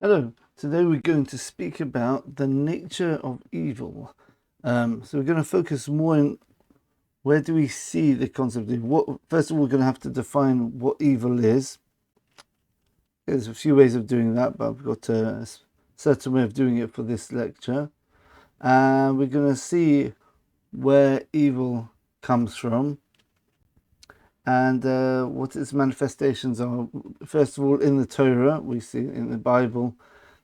Hello, today we're going to speak about the nature of evil. So we're going to focus more on where do we see the concept of evil. First of all, we're going to have to define what evil is. There's a few ways of doing that, but I've got a certain way of doing it for this lecture. And we're going to see where evil comes from and what its manifestations are. First of all, in the Torah, we see in the Bible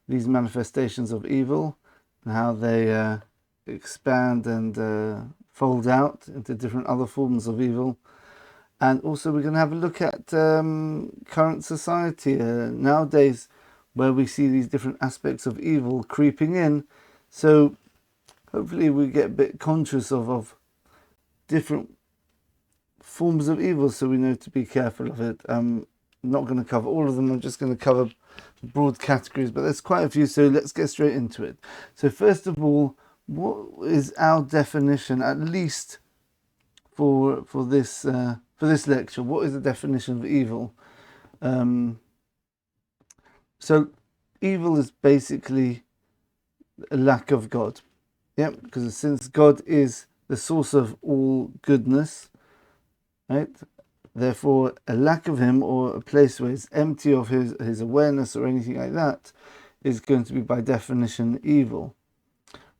these manifestations of evil and how they expand and fold out into different other forms of evil. And also we're going to have a look at current society nowadays, where we see these different aspects of evil creeping in. So hopefully we get a bit conscious of different forms of evil, so we know to be careful of it. I'm not going to cover all of them. I'm just going to cover broad categories, but there's quite a few, so let's get straight into it. So first of all, what is our definition, at least for this lecture? What is the definition of evil? So evil is basically a lack of God. Yep, because since God is the source of all goodness, right? Therefore, a lack of him, or a place where it's empty of his awareness or anything like that, is going to be by definition evil,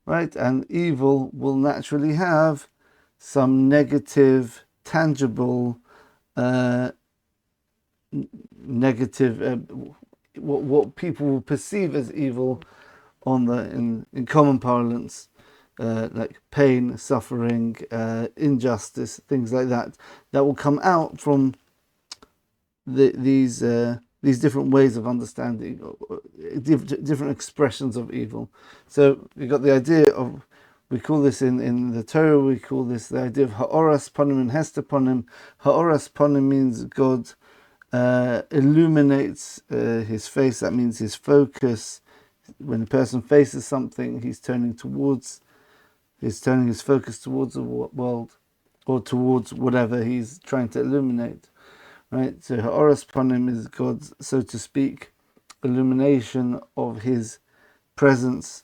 right? And evil will naturally have some negative, tangible, what people will perceive as evil in common parlance. Like pain, suffering, injustice, things like that will come out from these different ways of understanding, different expressions of evil. So we got the idea of, we call this in the Torah, we call this the idea of ha'oras panim and hester panim. Ha'oras panim means God illuminates his face. That means his focus. When a person faces something, he's turning his focus towards the world, or towards whatever he's trying to illuminate, right? So ha'oras panim is God's, so to speak, illumination of his presence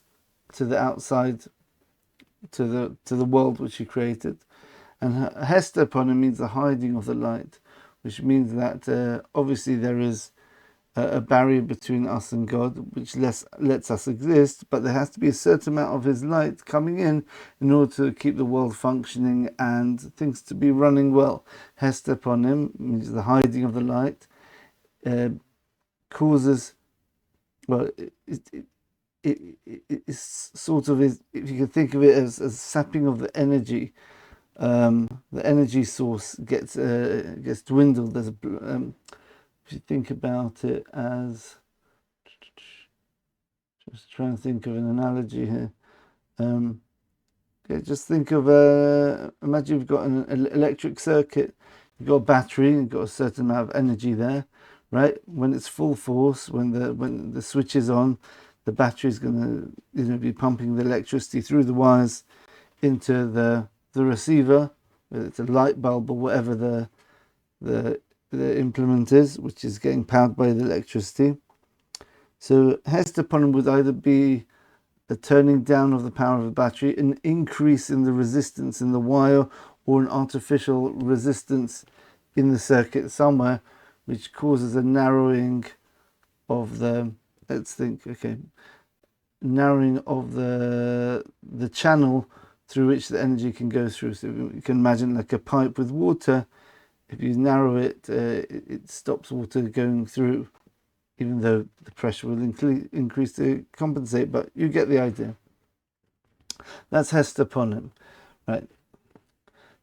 to the outside, to the world which he created. And hester panim means the hiding of the light, which means that obviously there is a barrier between us and God, which lets us exist, but there has to be a certain amount of his light coming in order to keep the world functioning and things to be running well. Hester panim means the hiding of the light, causes, well, it's sort of, if you can think of it as sapping of the energy. The energy source gets dwindled. There's if you think about it as, just trying to think of an analogy here. Just think of imagine you've got an electric circuit. You've got a battery. You've got a certain amount of energy there, right? When it's full force, when the switch is on, the battery is going to be pumping the electricity through the wires into the receiver, whether it's a light bulb or whatever the implement is, which is getting powered by the electricity. So hester panim would either be a turning down of the power of the battery, an increase in the resistance in the wire, or an artificial resistance in the circuit somewhere, which causes a narrowing of the, narrowing of the channel through which the energy can go through. So you can imagine like a pipe with water. If you narrow it, it stops water going through, even though the pressure will increase to compensate, but you get the idea. That's hester panim, right?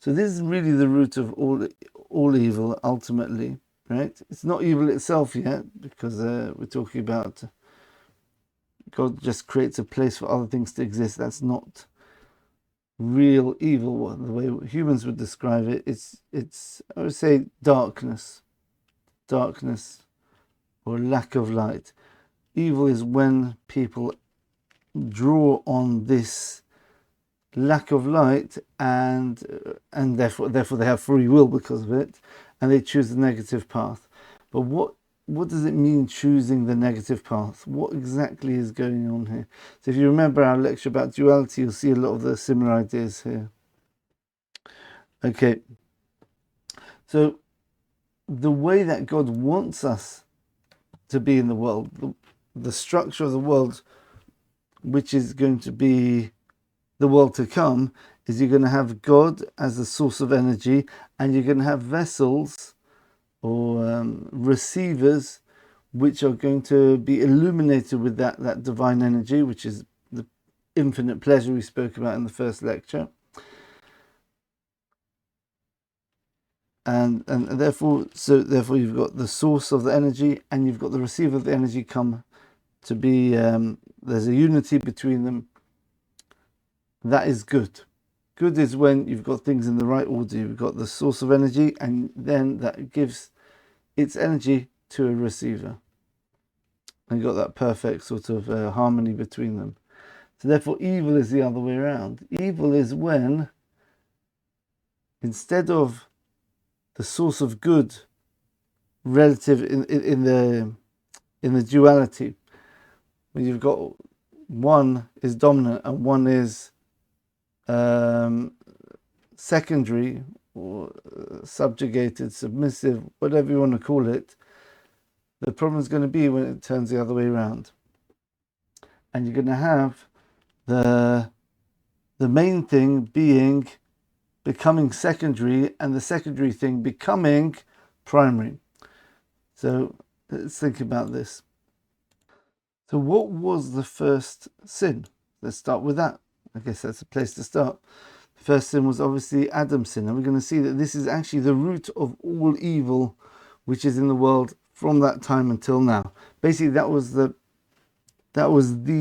So this is really the root of all evil, ultimately, right? It's not evil itself yet, because we're talking about God just creates a place for other things to exist. That's not real evil, the way humans would describe it. It's I would say darkness, or lack of light. Evil is when people draw on this lack of light, and therefore they have free will because of it, and they choose the negative path. But what what does it mean choosing the negative path? What exactly is going on here? So if you remember our lecture about duality, you'll see a lot of the similar ideas here. Okay, so the way that God wants us to be in the world, the structure of the world, which is going to be the world to come, is you're going to have God as the source of energy, and you're going to have vessels or receivers which are going to be illuminated with that divine energy, which is the infinite pleasure we spoke about in the first lecture. And therefore you've got the source of the energy and you've got the receiver of the energy come to be, there's a unity between them. That is good. Good is when you've got things in the right order. You've got the source of energy, and then that gives its energy to a receiver. And you've got that perfect sort of harmony between them. So therefore evil is the other way around. Evil is when, instead of the source of good relative in the duality, when you've got one is dominant and one is secondary or subjugated, submissive, whatever you want to call it, the problem is going to be when it turns the other way around. And you're going to have the main thing becoming secondary, and the secondary thing becoming primary. So let's think about this. So what was the first sin? Let's start with that. I guess that's a place to start. The first sin was obviously Adam's sin, and we're going to see that this is actually the root of all evil which is in the world from that time until now. Basically, that was the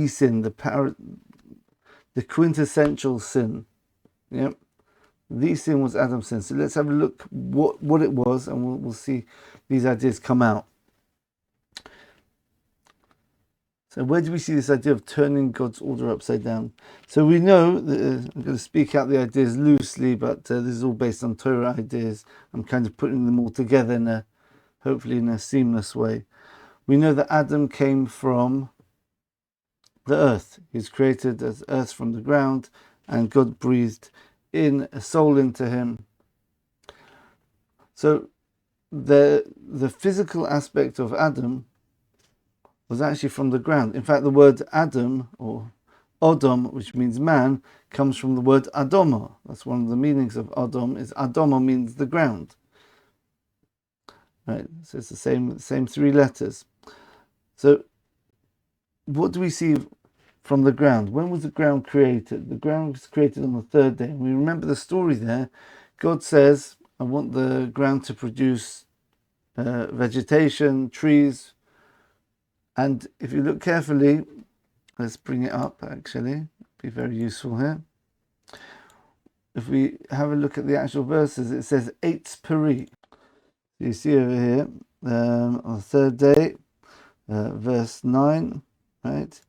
sin, the quintessential sin. Yep. The sin was Adam's sin. So let's have a look what it was, and we'll see these ideas come out. So where do we see this idea of turning God's order upside down? So we know that, I'm going to speak out the ideas loosely, but this is all based on Torah ideas. I'm kind of putting them all together hopefully in a seamless way. We know that Adam came from the earth. He was created as earth from the ground, and God breathed in a soul into him. So the physical aspect of Adam was actually from the ground. In fact, the word Adam, or Odom, which means man, comes from the word Adoma. That's one of the meanings of Odom, is Adoma means the ground. Right, so it's the same three letters. So what do we see from the ground? When was the ground created? The ground was created on the third day. And we remember the story there. God says, I want the ground to produce vegetation, trees. And if you look carefully, let's bring it up actually, it'll be very useful here. If we have a look at the actual verses, it says Eitz Peri. You see over here, on the third day, verse 9, right?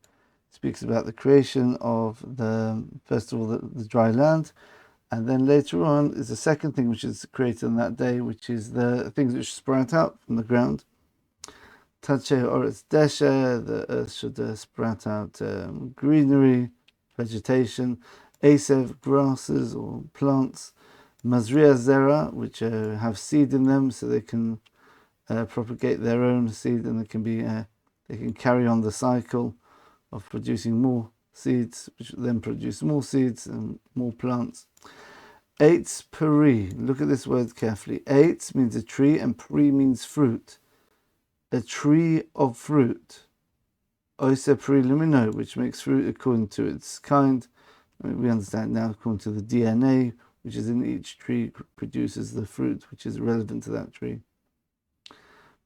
Speaks about the creation of first of all, the dry land. And then later on is the second thing which is created on that day, which is the things which sprout out from the ground. Tache Oretz Desha, the earth should sprout out greenery, vegetation. Asev, grasses or plants. Mazria Zera, which have seed in them, so they can propagate their own seed, and they can carry on the cycle of producing more seeds, which then produce more seeds and more plants. Eitz Peri. Look at this word carefully. Eitz means a tree, and Peri means fruit. A tree of fruit. Oise Peri Lumino, which makes fruit according to its kind. I mean, we understand now according to the DNA, which is in each tree, produces the fruit which is relevant to that tree.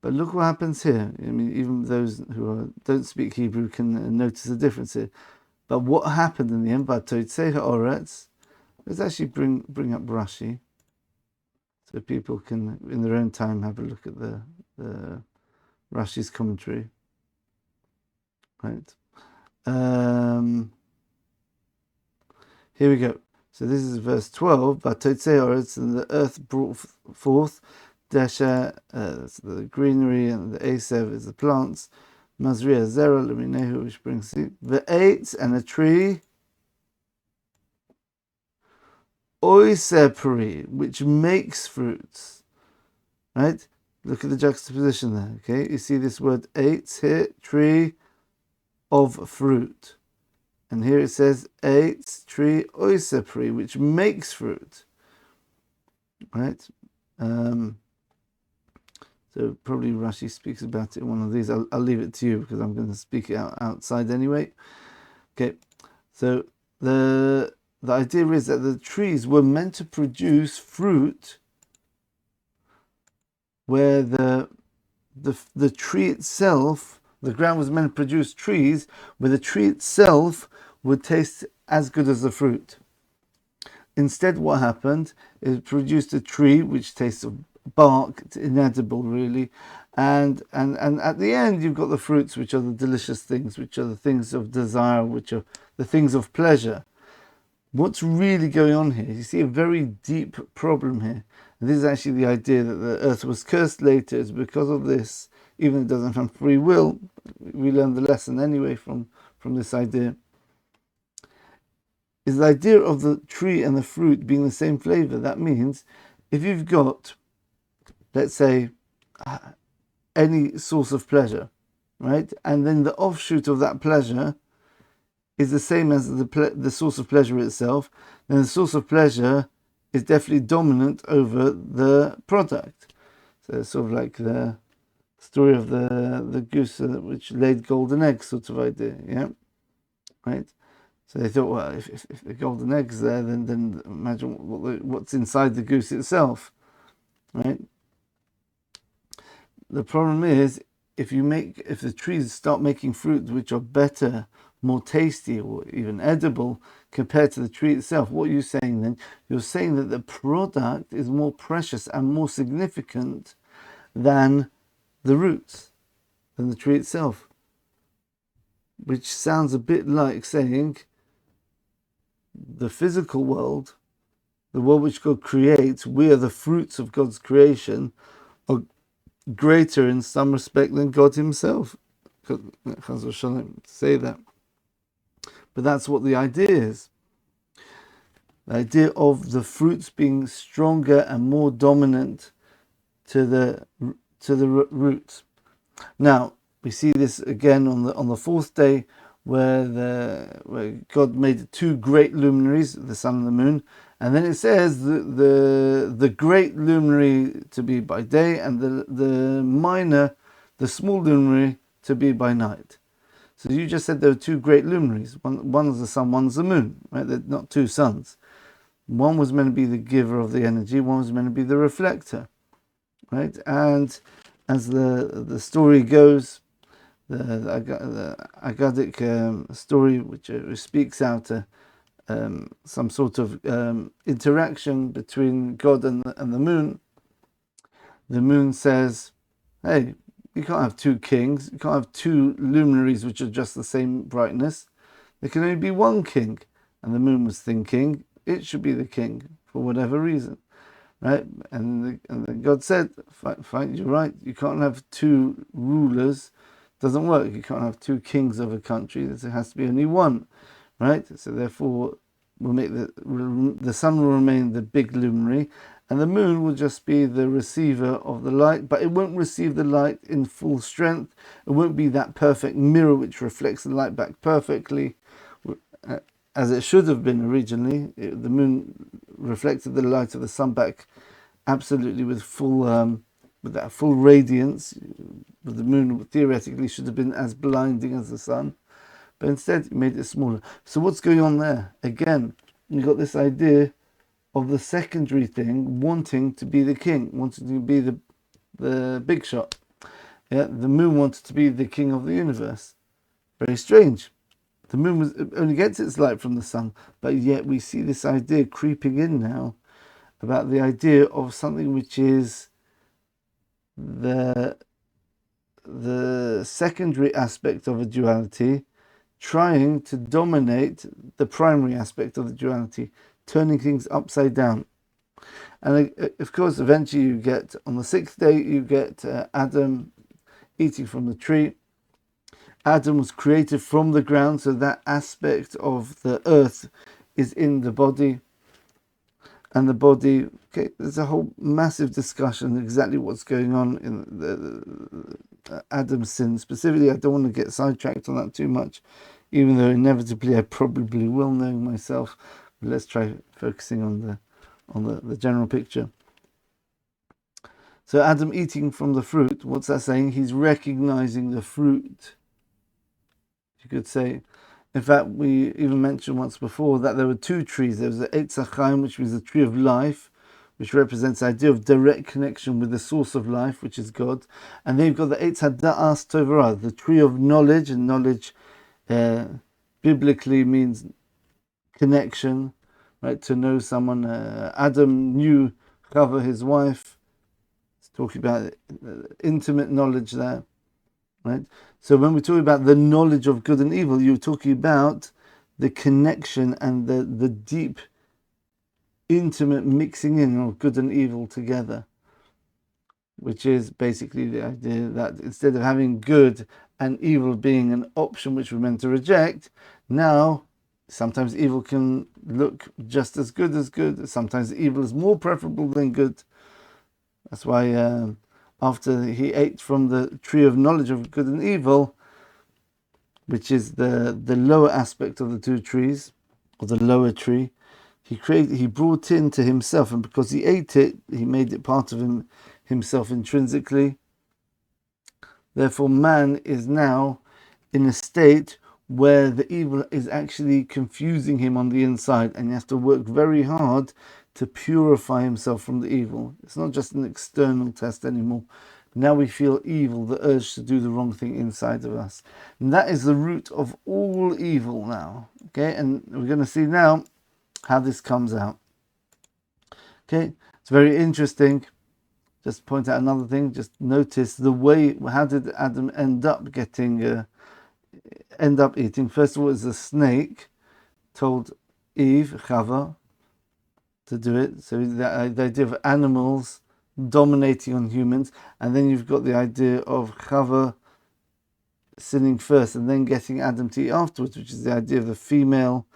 But look what happens here. I mean, even those who don't speak Hebrew can notice the difference here. But what happened in the end? Vatotzei ha'oretz. Let's actually bring up Rashi, so people can, in their own time, have a look at the Rashi's commentary. Right. Here we go. So this is verse 12. Vatotzei ha'oretz, and the earth brought forth Desha, that's the greenery, and the Asev is the plants. Mazria Zera Luminehu, which brings seed. The 8, and a tree. Oisepri, which makes fruits. Right? Look at the juxtaposition there. Okay, you see this word 8 here, tree of fruit. And here it says 8, tree oisepri, which makes fruit. Right? So probably Rashi speaks about it in one of these. I'll leave it to you because I'm going to speak it outside anyway. Okay, so the idea is that the trees were meant to produce fruit where the tree itself, the ground was meant to produce trees where the tree itself would taste as good as the fruit. Instead, what happened is it produced a tree which tastes of bark, it's inedible really, and at the end you've got the fruits, which are the delicious things, which are the things of desire, which are the things of pleasure. What's really going on here? You see a very deep problem here. And this is actually the idea that the earth was cursed later. It's because of this, even if it doesn't have free will, we learn the lesson anyway from this idea. Is the idea of the tree and the fruit being the same flavor. That means if you've got, let's say, any source of pleasure, right? And then the offshoot of that pleasure is the same as the source of pleasure itself, then the source of pleasure is definitely dominant over the product. So it's sort of like the story of the goose which laid golden eggs sort of idea, yeah? Right? So they thought, well, if the golden eggs there, then imagine what's inside the goose itself, right? The problem is, if the trees start making fruits which are better, more tasty, or even edible compared to the tree itself, what are you saying then? You're saying that the product is more precious and more significant than the roots, than the tree itself. Which sounds a bit like saying the physical world, the world which God creates, we are the fruits of God's creation, are greater in some respect than God himself. Say that. But that's what the idea is. The idea of the fruits being stronger and more dominant to the roots. Now, we see this again on the fourth day, where God made 2 great luminaries, the sun and the moon, and then it says the great luminary to be by day, and the small luminary to be by night. So you just said there were 2 great luminaries. One's the sun, one's the moon, right? They're not 2 suns. One was meant to be the giver of the energy, one was meant to be the reflector, right? And as the story goes, the Agadic story, which speaks out some sort of interaction between God and the moon. The moon says, hey, you can't have 2 kings, you can't have 2 luminaries which are just the same brightness. There can only be 1 king. And the moon was thinking it should be the king for whatever reason, right? And then God said, fine, you're right, you can't have 2 rulers. Doesn't work. You can't have 2 kings of a country. There has to be only 1, right? So therefore, we'll make the sun will remain the big luminary, and the moon will just be the receiver of the light, but it won't receive the light in full strength. It won't be that perfect mirror which reflects the light back perfectly, as it should have been originally. The moon reflected the light of the sun back absolutely with that full radiance. But the moon theoretically should have been as blinding as the sun, but instead it made it smaller. So what's going on there? Again, you've got this idea of the secondary thing wanting to be the king, wanting to be the big shot. Yeah, the moon wanted to be the king of the universe. Very strange. The moon only gets its light from the sun, but yet we see this idea creeping in now about the idea of something which is the secondary aspect of a duality trying to dominate the primary aspect of the duality, turning things upside down. And of course, eventually you get, on the sixth day, you get Adam eating from the tree. Adam was created from the ground, so that aspect of the earth is in the body. And the body, okay, there's a whole massive discussion exactly what's going on in the Adam's sin. Specifically, I don't want to get sidetracked on that too much, even though inevitably I probably will, knowing myself. But let's try focusing on the general picture. So Adam eating from the fruit, what's that saying? He's recognizing the fruit. You could say, in fact, we even mentioned once before that there were two trees. There was the Eitz HaChaim, which was the tree of life, which represents the idea of direct connection with the source of life, which is God. And then you've got the Eitz HaDa'as Torah, the tree of knowledge, and knowledge biblically means connection, right? To know someone. Adam knew Chava, his wife. It's talking about intimate knowledge there, right? So when we talk about the knowledge of good and evil, you're talking about the connection and the deep, intimate mixing in of good and evil together, which is basically the idea that instead of having good and evil being an option which we're meant to reject, now sometimes evil can look just as good as good. Sometimes evil is more preferable than good. That's why after he ate from the tree of knowledge of good and evil, which is the lower aspect of the two trees, or the lower tree, he brought into himself, and because he ate it, he made it part of himself intrinsically. Therefore, man is now in a state where the evil is actually confusing him on the inside, and he has to work very hard to purify himself from the evil. It's not just an external test anymore. Now we feel evil, the urge to do the wrong thing inside of us. And that is the root of all evil now. Okay, and we're going to see now how this comes out. Okay, it's very interesting. Just point out another thing, just notice the way, how did Adam end up eating? First of all, it's the snake told Eve, Chava, to do it. So the idea of animals dominating on humans, and then you've got the idea of Chava sinning first and then getting Adam to eat afterwards, which is the idea of the female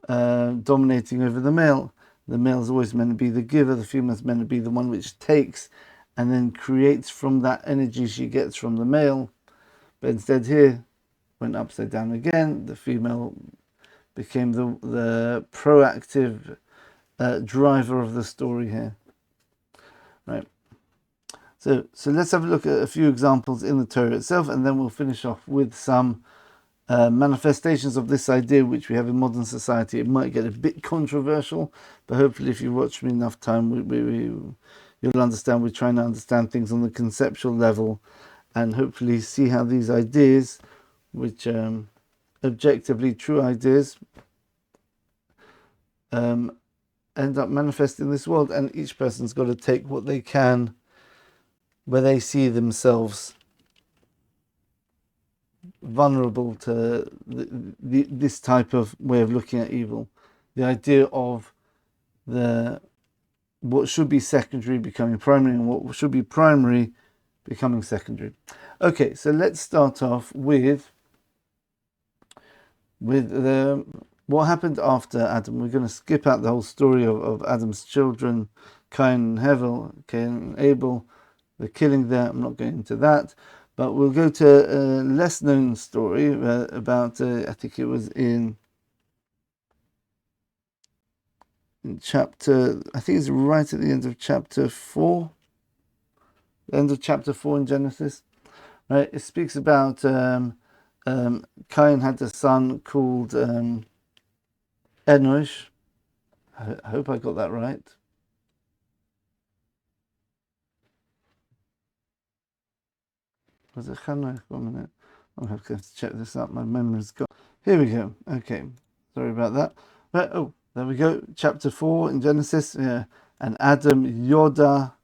dominating over the male. The male is always meant to be the giver, the female is meant to be the one which takes and then creates from that energy she gets from the male. But instead here, went upside down again. The female became the proactive driver of the story here. Right. So let's have a look at a few examples in the Torah itself, and then we'll finish off with some manifestations of this idea which we have in modern society. It might get a bit controversial, but hopefully if you watch me enough time, you'll understand. We're trying to understand things on the conceptual level and hopefully see how these ideas, which objectively true ideas, end up manifesting in this world, and each person's got to take what they can where they see themselves vulnerable to this type of way of looking at evil. The idea of what should be secondary becoming primary, and what should be primary becoming secondary. Okay, so let's start off with what happened after Adam. We're going to skip out the whole story of Adam's children, Cain and Abel, the killing there. I'm not going into that. But we'll go to a less known story about, I think it was in chapter, I think it's right at the end of chapter 4. The end of chapter 4 in Genesis. Right? It speaks about Cain had a son called Enosh. I hope I got that right. Was it Hanoch? 1 minute. I'll have to check this out. My memory's gone. Here we go. Okay. Sorry about that. Right. Oh, there we go. Chapter 4 in Genesis. Yeah. And Adam Yoda.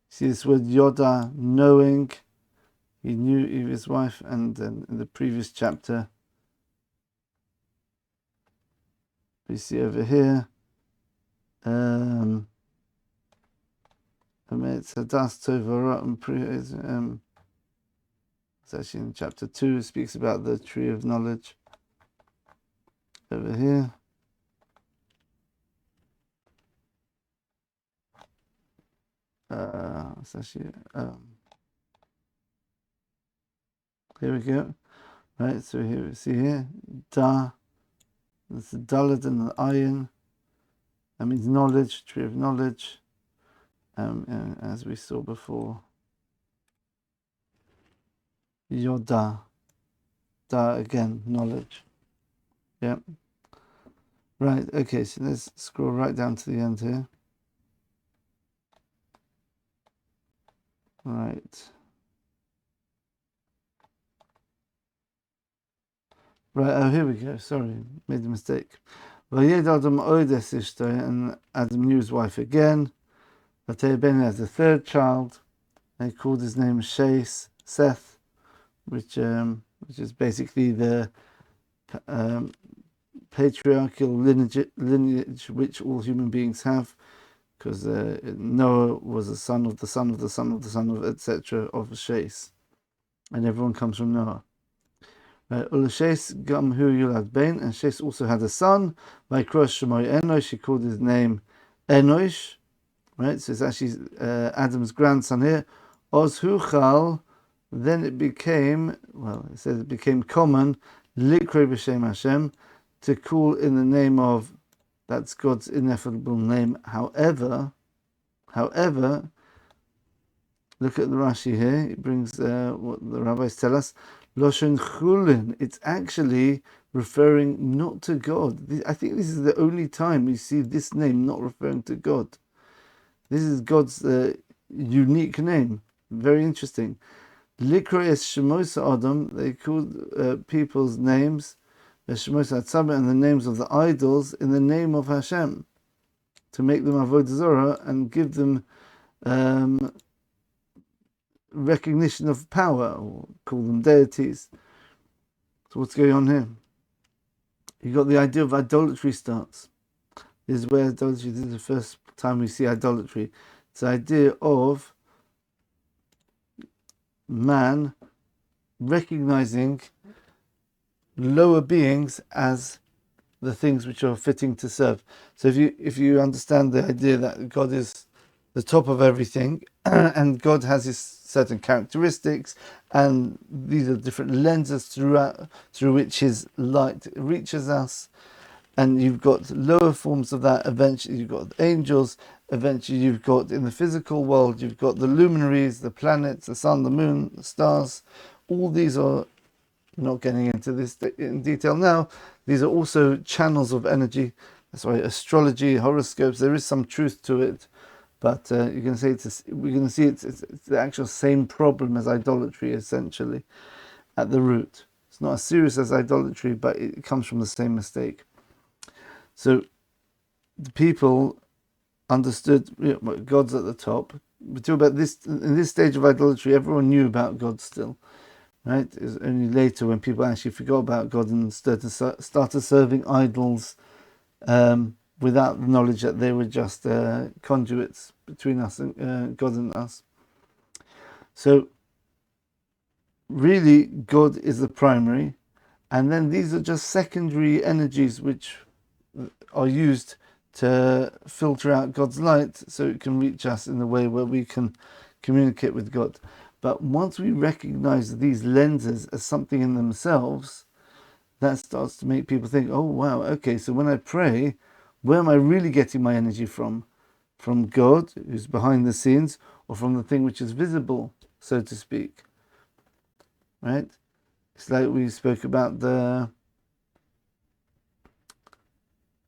See this word Yoda, knowing. He knew Eve, his wife. And in the previous chapter, we see over here. It's Hadas Tovara and it's actually in chapter 2. It speaks about the tree of knowledge over here. It's actually here we go. Right, so here we see here Da. That's the Dalet and the iron. That means knowledge, tree of knowledge. And as we saw before, Yoda. Da again, knowledge. Yep. Right, okay, so let's scroll right down to the end here. Right. Right, oh, here we go. Sorry, made a mistake. Vayed Adam Odes Ishto, and Adam knew his wife again. Vatei Ben has a third child. They called his name Seth, which is basically the patriarchal lineage which all human beings have, because Noah was a son of the son of the son of the son of etc. of Shes, and everyone comes from Noah. Shes gam hu yulad ben, and Shes also had a son. By Krosh Shemoy Enosh, he called his name Enosh. Right, so it's actually Adam's grandson here. Oz huchal, then it became, well, it says it became common, likro b'shem Hashem, to call in the name of, that's God's ineffable name. However, look at the Rashi here. It brings what the rabbis tell us. Loshen chulin. It's actually referring not to God. I think this is the only time we see this name not referring to God. This is God's unique name. Very interesting. Likro es shemos Adam. They called people's names, shemos hatzabah, and the names of the idols in the name of Hashem, to make them avodah zorah and give them recognition of power, or call them deities. So what's going on here? You got the idea of idolatry starts. This is where idolatry, this is the first time we see idolatry. It's the idea of man recognizing lower beings as the things which are fitting to serve. So if you understand the idea that God is the top of everything, and God has his certain characteristics, and these are different lenses through which his light reaches us, and you've got lower forms of that. Eventually you've got angels, eventually you've got, in the physical world, you've got the luminaries, the planets, the sun, the moon, the stars. All these are, not getting into this in detail now, these are also channels of energy. That's why astrology, horoscopes, there is some truth to it, but we're going to see it's the actual same problem as idolatry, essentially, at the root. It's not as serious as idolatry, but it comes from the same mistake. So the people understood, God's at the top. We talk about this in this stage of idolatry. Everyone knew about God still, right? It was only later when people actually forgot about God and started serving idols without the knowledge that they were just conduits between us and God and us. So really, God is the primary, and then these are just secondary energies which are used to filter out God's light so it can reach us in the way where we can communicate with God. But once we recognize these lenses as something in themselves, that starts to make people think, oh wow, okay, so when I pray, where am I really getting my energy from? From God, who's behind the scenes, or from the thing which is visible, so to speak? Right? It's like we spoke about the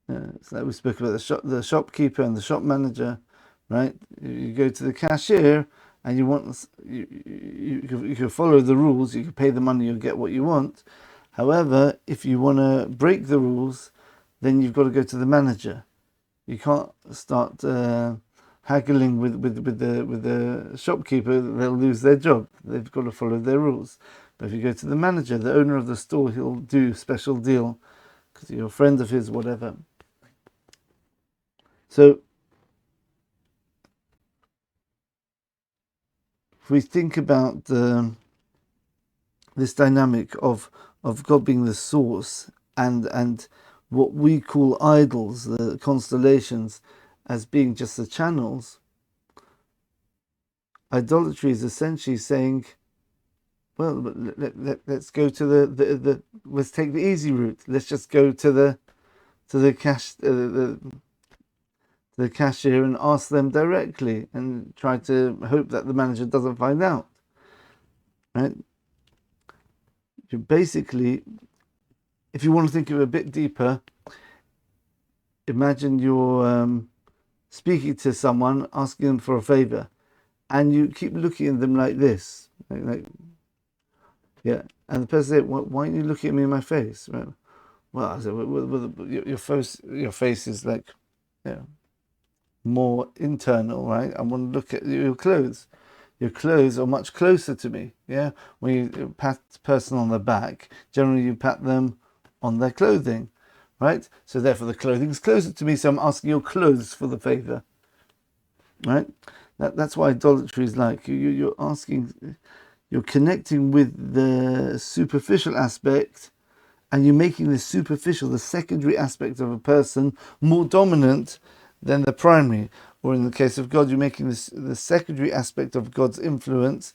the shopkeeper and the shop manager, right? You go to the cashier and you can follow the rules, you can pay the money, you'll get what you want. However, if you want to break the rules, then you've got to go to the manager. You can't start haggling with the shopkeeper. They'll lose their job. They've got to follow their rules. But if you go to the manager, the owner of the store, he'll do a special deal because you're a friend of his, whatever. So if we think about this dynamic of God being the source and what we call idols, the constellations, as being just the channels, idolatry is essentially saying, well, let's go to the let's take the easy route. Let's just go to the cashier and ask them directly and try to hope that the manager doesn't find out. Right? You basically, if you want to think of it a bit deeper, imagine you're speaking to someone, asking them for a favor, and you keep looking at them like this, yeah, and the person said, "Why aren't you looking at me in my face?" Right? Well, I said, your face is like, more internal, right? I want to look at your clothes. Your clothes are much closer to me, yeah? When you pat the person on the back, generally you pat them on their clothing, right? So therefore the clothing is closer to me, so I'm asking your clothes for the favor, right? That's what idolatry is like. You're asking, you're connecting with the superficial aspect, and you're making the superficial, the secondary aspect of a person, more dominant than the primary. Or in the case of God, you're making the secondary aspect of God's influence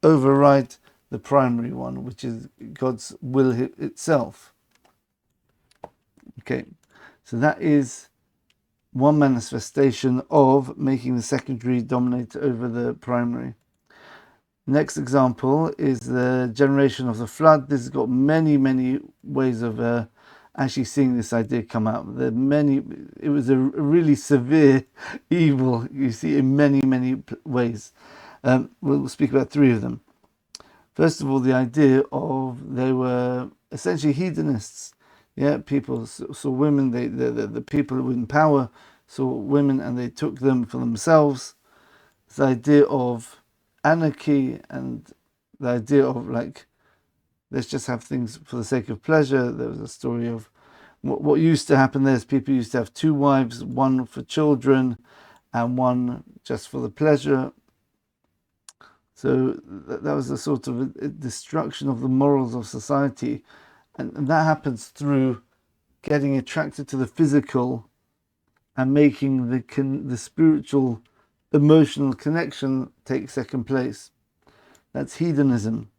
override the primary one, which is God's will itself. Okay, so that is one manifestation of making the secondary dominate over the primary. Next example is the generation of the flood. This has got many ways of actually seeing this idea come out. It was a really severe evil, you see, in many ways. We'll speak about three of them. First of all, the idea of they were essentially hedonists. Yeah, people saw women, the people who were in power saw women and they took them for themselves. The idea of anarchy and the idea of let's just have things for the sake of pleasure. There was a story of what used to happen there is people used to have two wives, one for children and one just for the pleasure. So that was a sort of a destruction of the morals of society, and that happens through getting attracted to the physical and making the spiritual emotional connection take second place. That's hedonism,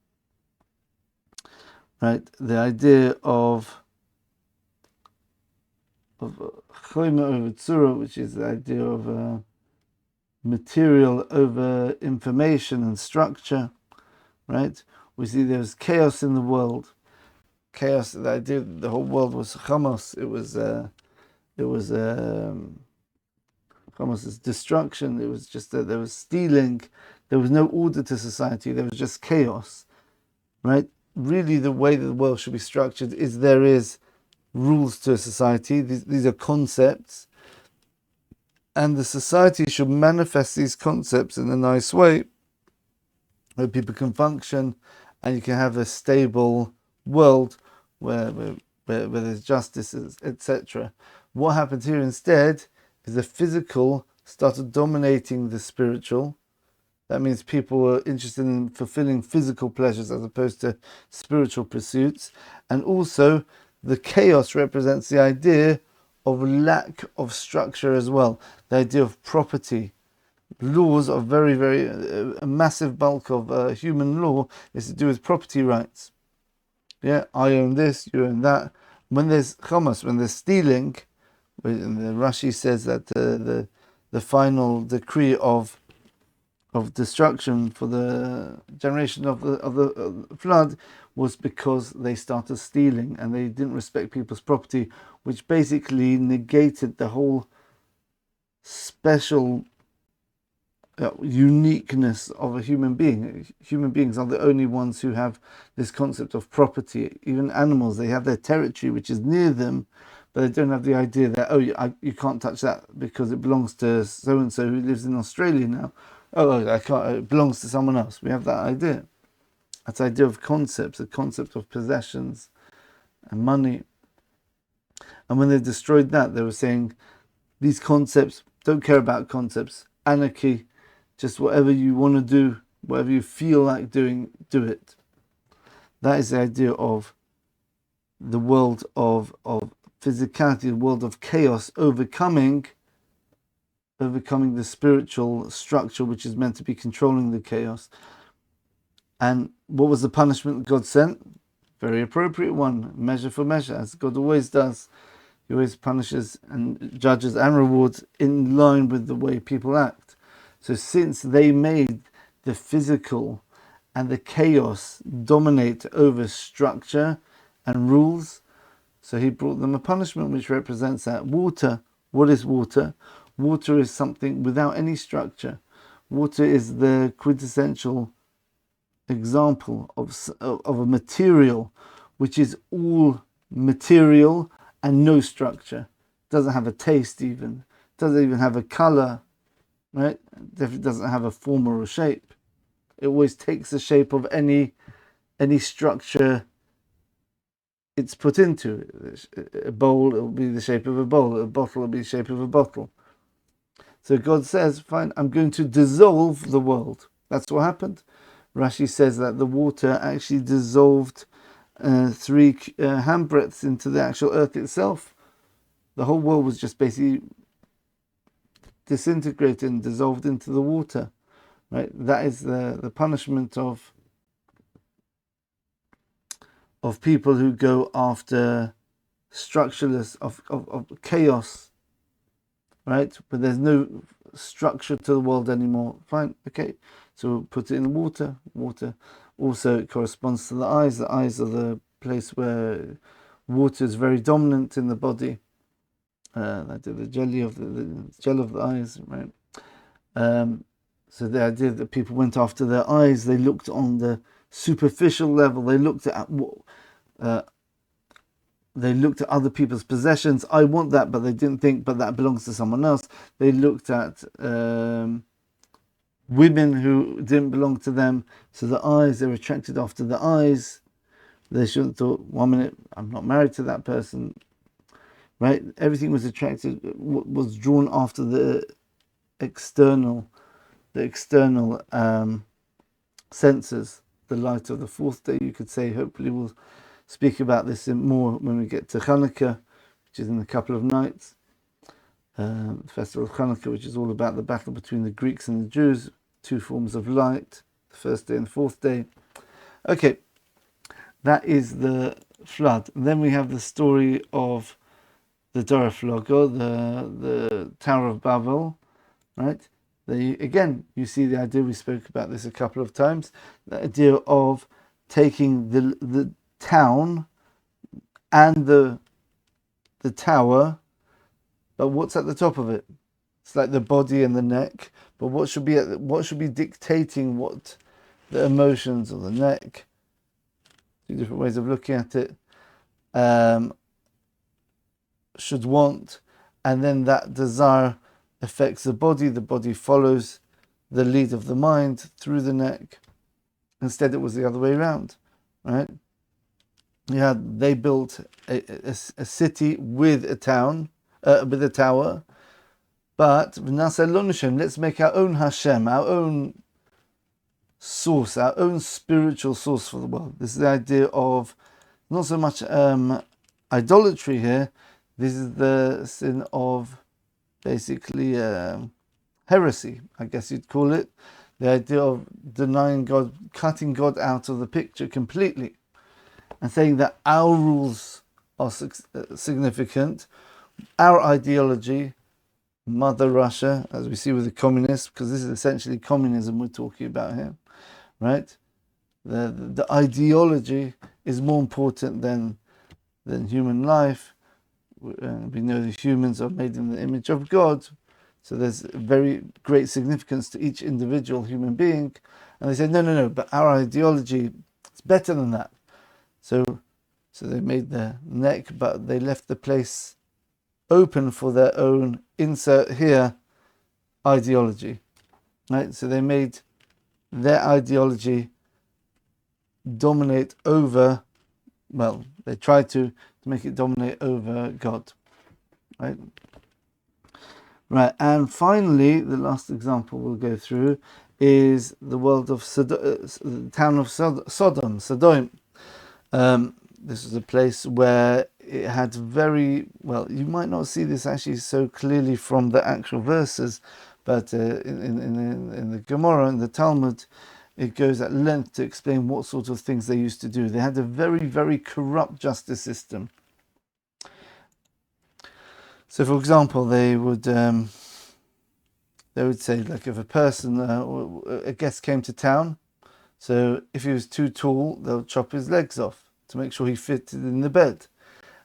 right? The idea of choimer over tzura, which is the idea of material over information and structure, right? We see there's chaos in the world. Chaos, the idea that the whole world was chamos. It was Hamas's destruction. It was just that there was stealing. There was no order to society. There was just chaos, right? Really, the way that the world should be structured is there is rules to a society. These are concepts, and the society should manifest these concepts in a nice way, where people can function, and you can have a stable world where there's justice, etc. What happened here instead is the physical started dominating the spiritual. That means people were interested in fulfilling physical pleasures as opposed to spiritual pursuits. And also, the chaos represents the idea of lack of structure as well. The idea of property. Laws are very, a massive bulk of human law is to do with property rights. Yeah, I own this, you own that. When there's chamas, when there's stealing, and the Rashi says that the final decree of destruction for the generation of the flood was because they started stealing and they didn't respect people's property, which basically negated the whole special uniqueness of a human being. Human beings are the only ones who have this concept of property. Even animals, they have their territory which is near them, but they don't have the idea that, you can't touch that because it belongs to so-and-so who lives in Australia now. I can't, it belongs to someone else. We have that idea. That's the idea of concepts, the concept of possessions and money. And when they destroyed that, they were saying, these concepts, don't care about concepts, anarchy, just whatever you want to do, Whatever you feel like doing, do it. That is the idea of the world of physicality, the world of chaos, overcoming the spiritual structure which is meant to be controlling the chaos. And what was the punishment God sent? Very appropriate one, measure for measure, as God always does. He always punishes and judges and rewards in line with the way people act. So since they made the physical and the chaos dominate over structure and rules, so he brought them a punishment which represents that. Water. What is water? Water is something without any structure. Water is the quintessential example of a material which is all material and no structure. Doesn't have a taste even. Doesn't even have a color, right? Definitely doesn't have a form or a shape. It always takes the shape of any structure it's put into. A bowl, it will be the shape of a bowl. A bottle will be the shape of a bottle. So God says, fine, I'm going to dissolve the world. That's what happened. Rashi says that the water actually dissolved 3 handbreadths into the actual earth itself. The whole world was just basically disintegrated and dissolved into the water. Right? That is the punishment of people who go after structureless, of chaos, right? But there's no structure to the world anymore. Fine, okay. So we'll put it in the water. Water also corresponds to the eyes. The eyes are the place where water is very dominant in the body. The jelly of the gel of the eyes, right? So the idea that people went after their eyes, they looked on the superficial level. They looked at other people's possessions. I want that, but they didn't think, but that belongs to someone else. They looked at women who didn't belong to them. So the eyes, they were attracted after the eyes. They shouldn't have thought, 1 minute, I'm not married to that person. Right? Everything was attracted, was drawn after the external senses. The light of the fourth day, you could say. Hopefully we'll speak about this more when we get to Hanukkah, which is in a couple of nights. The festival of Hanukkah, which is all about the battle between the Greeks and the Jews, 2 forms of light, the first day and the fourth day. Okay, that is the flood. And then we have the story of the Torah the Tower of Babel, right? Again, you see the idea, we spoke about this a couple of times, the idea of taking the town and the tower, but what's at the top of it? It's like the body and the neck, but what should be dictating what the emotions of the neck? 2 different ways of looking at it. Should want, and then that desire affects the body follows the lead of the mind through the neck. Instead, it was the other way around, right? They built a city with a town, with a tower, but let's make our own Hashem, our own source, our own spiritual source for the world. This is the idea of not so much idolatry here. This is the sin of basically heresy, I guess you'd call it. The idea of denying God, cutting God out of the picture completely, and saying that our rules are significant, our ideology, Mother Russia, as we see with the communists, because this is essentially communism we're talking about here, right? The ideology is more important than human life. We know the humans are made in the image of God, so there's very great significance to each individual human being. And they say, no, but our ideology is better than that. So they made the neck, but they left the place open for their own insert here ideology, right? So they made their ideology dominate over, well, they tried to make it dominate over God, right? And finally, the last example we'll go through is the world of the town of Sodom. This is a place where it had very well. You might not see this actually so clearly from the actual verses, but in the Gemara and the Talmud, it goes at length to explain what sort of things they used to do. They had a very, very corrupt justice system. So, for example, they would say, like, if a person, a guest came to town, so if he was too tall, they'll chop his legs off to make sure he fitted in the bed.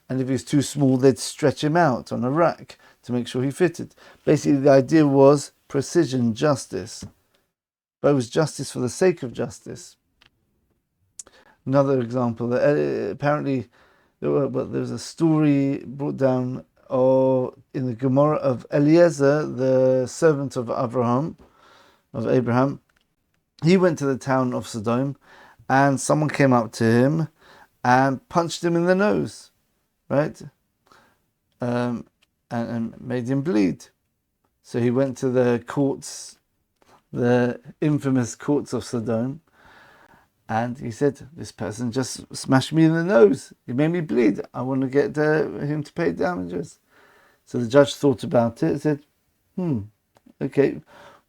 And if he was too small, they'd stretch him out on a rack to make sure he fitted. Basically, the idea was precision, justice. But it was justice for the sake of justice. Another example, apparently, there was a story brought down in the Gemara of Eliezer, the servant of Abraham. He went to the town of Sodom, and someone came up to him and punched him in the nose, right? And made him bleed. So he went to the courts, the infamous courts of Sodom, and he said, this person just smashed me in the nose. He made me bleed. I want to get him to pay damages. So the judge thought about it and said, okay,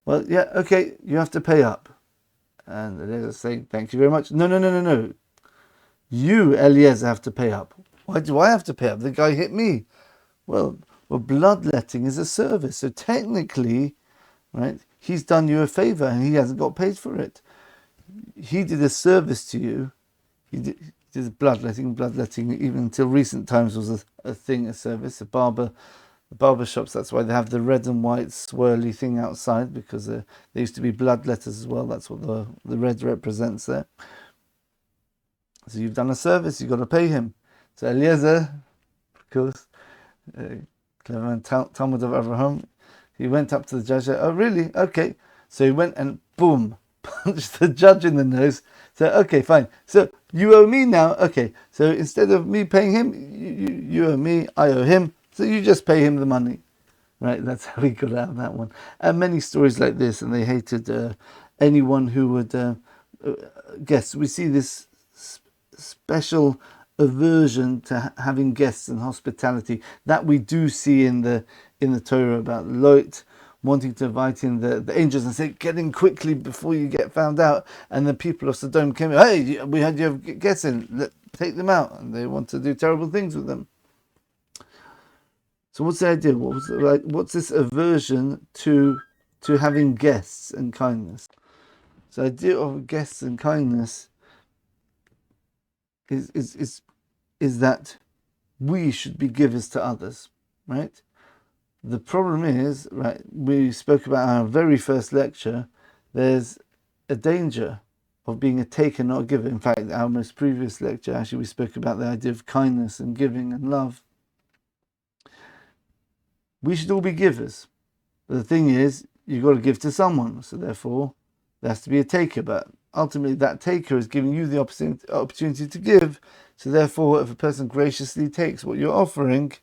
well, yeah, okay, you have to pay up. And Eliezer saying, thank you very much. No. You, Eliezer, have to pay up. Why do I have to pay up? The guy hit me. Well, bloodletting is a service. So technically, right, he's done you a favor and he hasn't got paid for it. He did a service to you. He did bloodletting. Bloodletting, even until recent times, was a thing, a service. The barber shops, that's why they have the red and white swirly thing outside, because there used to be bloodletters as well. That's what the red represents there. So you've done a service, you've got to pay him. So Eliezer, of course, clever man, Talmud of Abraham, he went up to the judge, said, oh really? Okay. So he went and boom, punched the judge in the nose. So, okay, fine. So you owe me now. Okay. So instead of me paying him, you owe me, I owe him. So you just pay him the money. Right? That's how he got out of that one. And many stories like this, and they hated anyone who would guess. We see this special aversion to having guests and hospitality that we do see in the Torah about Lot wanting to invite in the angels and say, get in quickly before you get found out. And the people of Sodom came, hey, we had you have guests in, take them out. And they want to do terrible things with them. So what's the idea? What's this aversion to having guests and kindness? So the idea of guests and kindness is that we should be givers to others, right? The problem is, right, we spoke about our very first lecture, there's a danger of being a taker, not a giver. In fact, our most previous lecture, actually, we spoke about the idea of kindness and giving and love. We should all be givers. But the thing is, you've got to give to someone, so therefore, there has to be a taker, but ultimately that taker is giving you the opportunity to give. So therefore, if a person graciously takes what you're offering,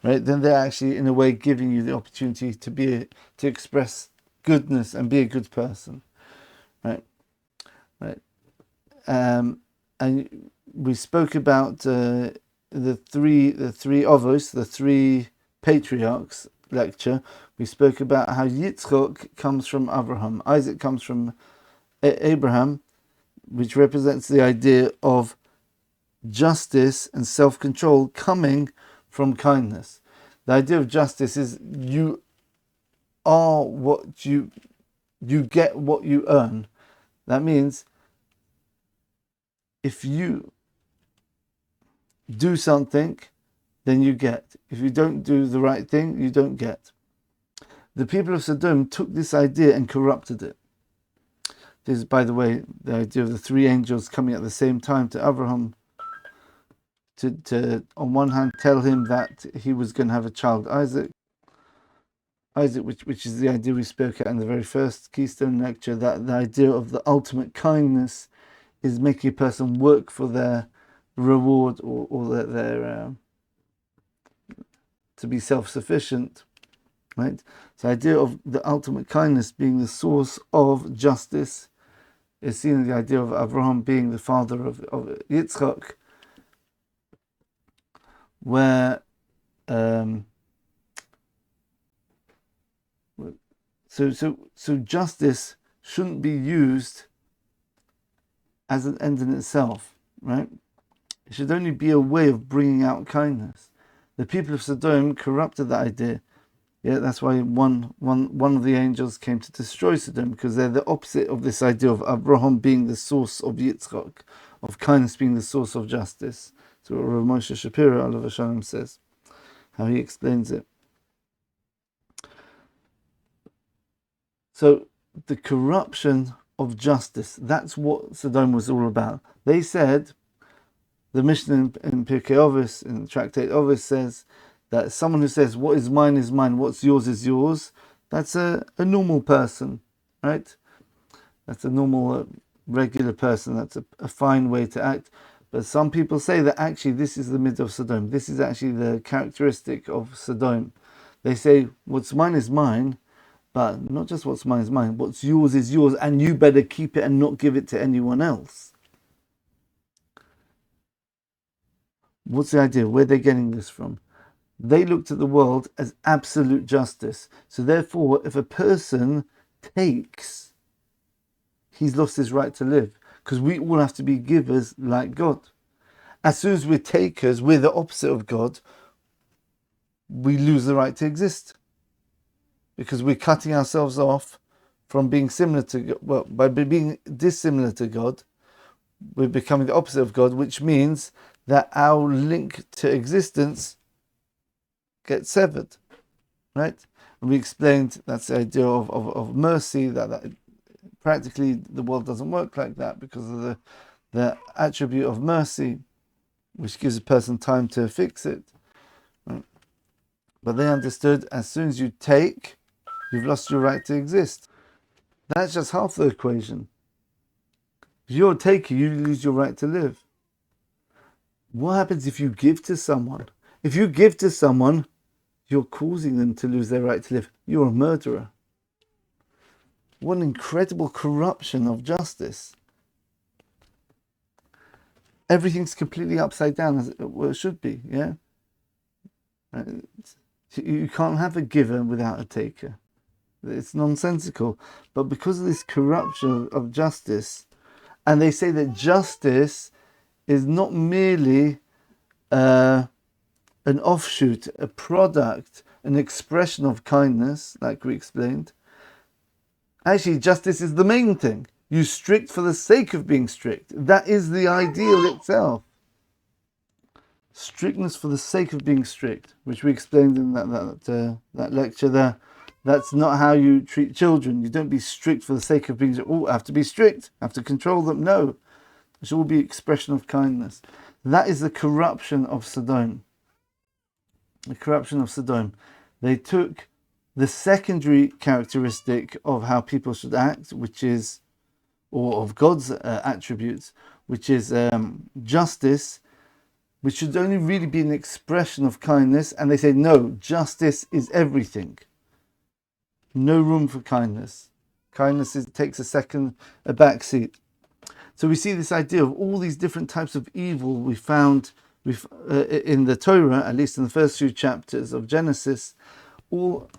right, then they're actually in a way giving you the opportunity to express goodness and be a good person, right? And we spoke about the three Avos, the three patriarchs lecture. We spoke about how Yitzchok comes from Abraham, Isaac comes from Abraham, which represents the idea of justice and self-control coming from kindness. The idea of justice is you are what you get what you earn. That means if you do something, then you get. If you don't do the right thing, you don't get. The people of Sodom took this idea and corrupted it. This is, by the way, the idea of the three angels coming at the same time to Abraham to on one hand tell him that he was going to have a child, Isaac, which is the idea we spoke at in the very first Keystone lecture, that the idea of the ultimate kindness is making a person work for their reward or their to be self-sufficient. right? So the idea of the ultimate kindness being the source of justice is seen in the idea of Abraham being the father of Yitzchak, where so justice shouldn't be used as an end in itself, right? It should only be a way of bringing out kindness. The people of Sodom corrupted that idea. Yeah, that's why one of the angels came to destroy Sodom, because they're the opposite of this idea of Abraham being the source of Yitzchak, of kindness being the source of justice. So what Rav Moshe Shapiro, Alav Hashalom, says, how he explains it. So the corruption of justice, that's what Sodom was all about. They said, the Mishnah in Pirkei Avos, in the Tractate Avos, says that someone who says, what is mine, what's yours is yours, that's a normal person, right? That's a normal, regular person. That's a fine way to act. But some people say that actually this is the mid of Sodom. This is actually the characteristic of Sodom. They say, what's mine is mine, but not just what's mine is mine, what's yours is yours, and you better keep it and not give it to anyone else. What's the idea? Where are they getting this from? They looked at the world as absolute justice. So therefore, if a person takes, he's lost his right to live. Because we all have to be givers like God. As soon as we're takers, we're the opposite of God, we lose the right to exist. Because we're cutting ourselves off from being similar to God. Well, by being dissimilar to God, we're becoming the opposite of God, which means that our link to existence gets severed, right? And we explained that's the idea of mercy, that practically the world doesn't work like that because of the attribute of mercy, which gives a person time to fix it, right? But they understood as soon as you take, you've lost your right to exist. That's just half the equation. If you're a taker, you lose your right to live. What happens if you give to someone? If you give to someone, you're causing them to lose their right to live. You're a murderer. What an incredible corruption of justice. Everything's completely upside down as it should be, yeah? You can't have a giver without a taker. It's nonsensical. But because of this corruption of justice, and they say that justice is not merely an offshoot, a product, an expression of kindness, like we explained. Actually, justice is the main thing. You strict for the sake of being strict. That is the ideal itself. Strictness for the sake of being strict, which we explained in that lecture there. That's not how you treat children. You don't be strict for the sake of being, I have to be strict, I have to control them. No. It should all be expression of kindness. That is the corruption of Sodom. The corruption of Sodom. They took the secondary characteristic of how people should act, which is, or of God's attributes, which is justice, which should only really be an expression of kindness, and they say, no, justice is everything. No room for kindness. Kindness takes a back seat. So we see this idea of all these different types of evil we found in the Torah, at least in the first few chapters of Genesis, all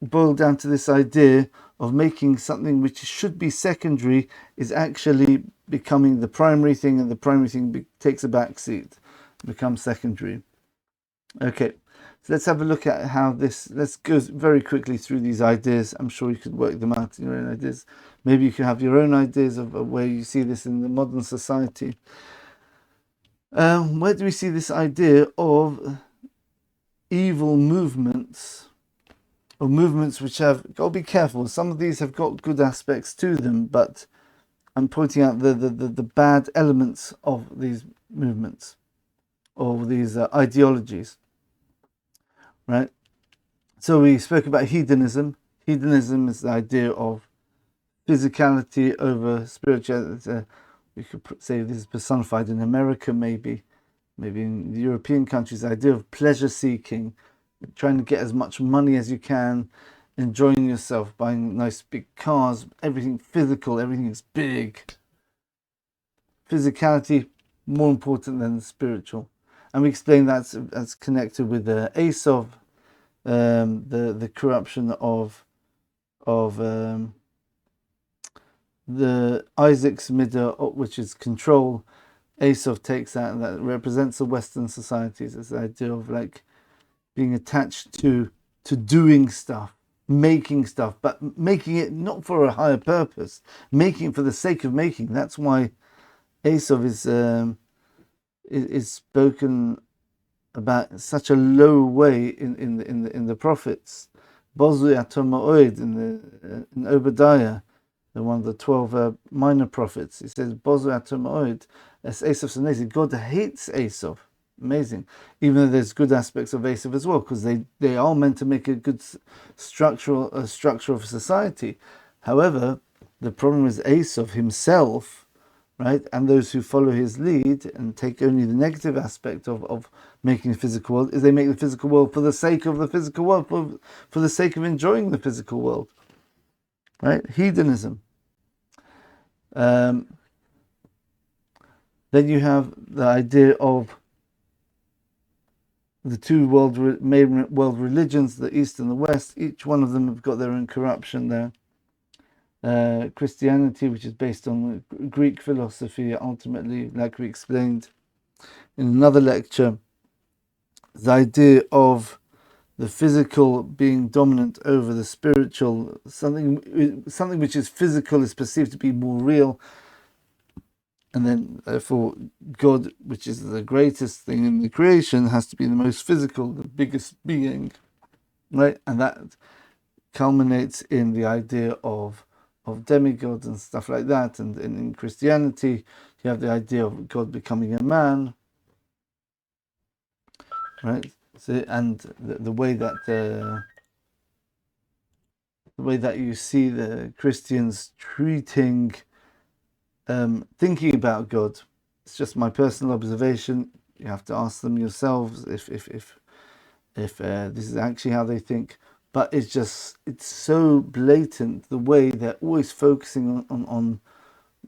boil down to this idea of making something which should be secondary is actually becoming the primary thing, and the primary thing takes a back seat, becomes secondary. Okay, so let's have a look at how this, let's go very quickly through these ideas. I'm sure you could work them out in your own ideas. Maybe you can have your own ideas of where you see this in the modern society. Where do we see this idea of evil movements, or movements which have, got to be careful, some of these have got good aspects to them, but I'm pointing out the bad elements of these movements, or these ideologies, right? So we spoke about hedonism. Hedonism is the idea of physicality over spirituality. We could say this is personified in America, maybe in the European countries, the idea of pleasure seeking, trying to get as much money as you can, enjoying yourself, buying nice big cars, everything physical, everything is big. Physicality more important than the spiritual. And we explain that's connected with Esau, the corruption of the Isaac's midah, which is control. Esau takes that, and that represents the Western societies. It's the idea of like being attached to doing stuff, making stuff, but making it not for a higher purpose, making it for the sake of making. That's why Esau is spoken about such a low way in the prophets. Bozu atom ma'od in Obadiah, one of the 12 minor prophets. He says Bozu atom ma'od. That's Esau's amazing. God hates Esau. Amazing. Even though there's good aspects of Esau as well, because they are meant to make a good structure of society. However, the problem is Esau himself, right, and those who follow his lead and take only the negative aspect of making the physical world, is they make the physical world for the sake of the physical world, for the sake of enjoying the physical world, right? Hedonism. Then you have the idea of the two main world religions, the East and the West. Each one of them have got their own corruption there. Christianity, which is based on Greek philosophy, ultimately, like we explained in another lecture, the idea of the physical being dominant over the spiritual, something which is physical is perceived to be more real, and then therefore God, which is the greatest thing in the creation, has to be the most physical, the biggest being, right? And that culminates in the idea of demigods and stuff like that. And in Christianity, you have the idea of God becoming a man, right? So, and the way that you see the Christians treating, thinking about God, it's just my personal observation. You have to ask them yourselves if this is actually how they think. But it's so blatant, the way they're always focusing on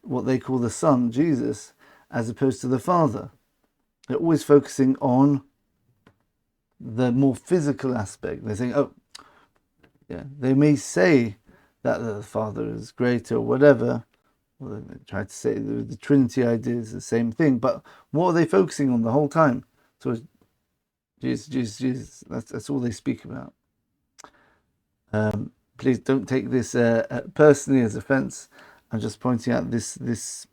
what they call the Son, Jesus, as opposed to the Father. They're always focusing on the more physical aspect. They're saying, oh, yeah, they may say that the Father is greater or whatever. Well, they try to say the Trinity idea is the same thing, but what are they focusing on the whole time? So Jesus. That's all they speak about. Please don't take this personally as offense. I'm just pointing out this is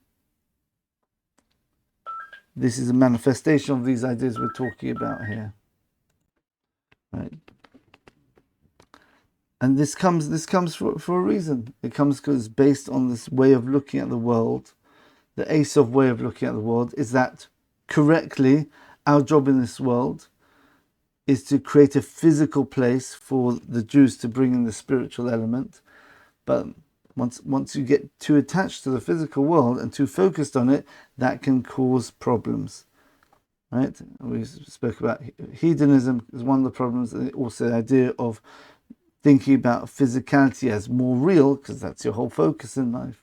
a manifestation of these ideas we're talking about here, right? And this comes for a reason. It comes because it's based on this way of looking at the world. The Esau way of looking at the world is that correctly, our job in this world is to create a physical place for the Jews to bring in the spiritual element. But once you get too attached to the physical world and too focused on it, that can cause problems, right? We spoke about hedonism as one of the problems, and also the idea of thinking about physicality as more real, because that's your whole focus in life.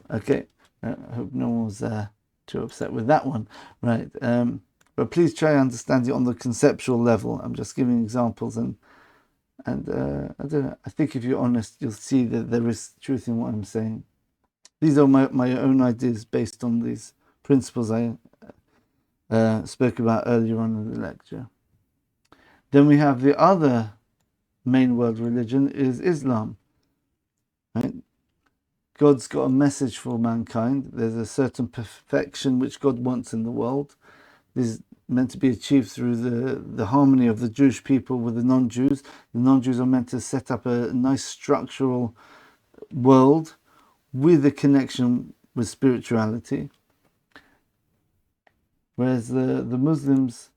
Okay, I hope no one was too upset with that one, right? But please try to understand it on the conceptual level. I'm just giving examples, and I don't know. I think if you're honest, you'll see that there is truth in what I'm saying. These are my own ideas based on these principles I spoke about earlier on in the lecture. Then we have the other main world religion is Islam, right? God's got a message for mankind. There's a certain perfection which God wants in the world. This is meant to be achieved through the harmony of the Jewish people with the non-Jews. The non-Jews are meant to set up a nice structural world with a connection with spirituality. Whereas the Muslims,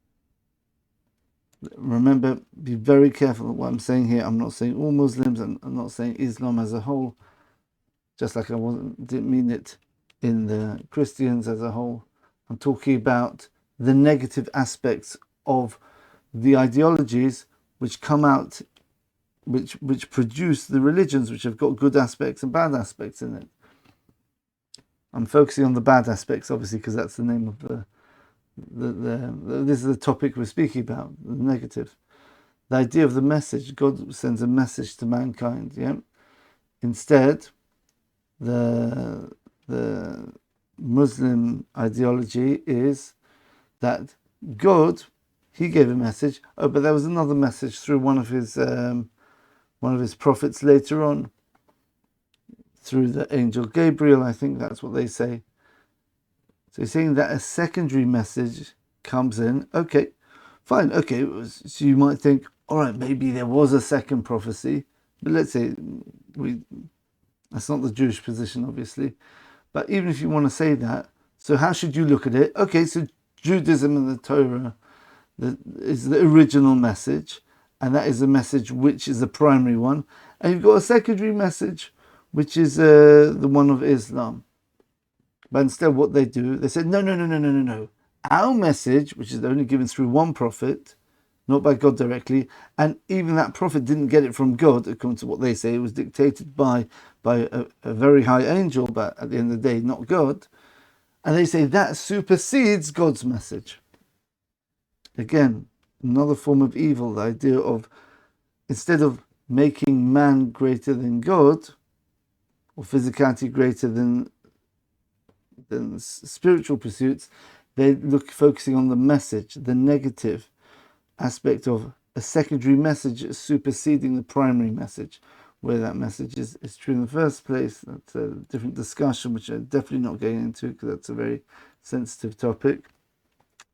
remember, be very careful of what I'm saying here. I'm not saying all Muslims, and I'm not saying Islam as a whole, just like I didn't mean it in the Christians as a whole. I'm talking about the negative aspects of the ideologies which come out, which produce the religions which have got good aspects and bad aspects in it. I'm focusing on the bad aspects, obviously, because that's the name of this is the topic we're speaking about, the negative. The idea of the message, God sends a message to mankind, yeah? Instead, the Muslim ideology is that God, he gave a message, but there was another message through one of his prophets later on, through the angel Gabriel, I think that's what they say. So he's saying that a secondary message comes in. Okay, fine. Okay, so you might think, all right, maybe there was a second prophecy, but let's say that's not the Jewish position, obviously. But even if you want to say that, so how should you look at it? Okay, so Judaism and the Torah is the original message, and that is a message which is the primary one. And you've got a secondary message, which is the one of Islam. But instead what they do, they said, no. Our message, which is only given through one prophet, not by God directly, and even that prophet didn't get it from God, according to what they say. It was dictated by a very high angel, but at the end of the day, not God. And they say that supersedes God's message. Again, another form of evil, the idea of, instead of making man greater than God, or physicality greater than spiritual pursuits, they look focusing on the message, the negative aspect of a secondary message superseding the primary message. Where that message is true in the first place, that's a different discussion, which I'm definitely not getting into because that's a very sensitive topic,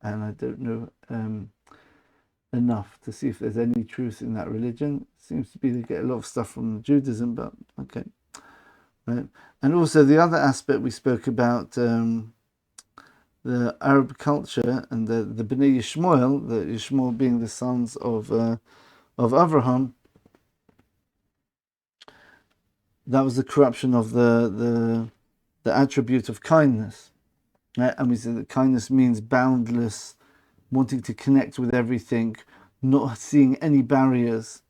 and I don't know enough to see if there's any truth in that religion. It seems to be they get a lot of stuff from Judaism, but okay. Right. And also the other aspect we spoke about, the Arab culture and the Bnei Yishmael, the Yishmael being the sons of Abraham. That was the corruption of the attribute of kindness, right? And we said that kindness means boundless, wanting to connect with everything, not seeing any barriers.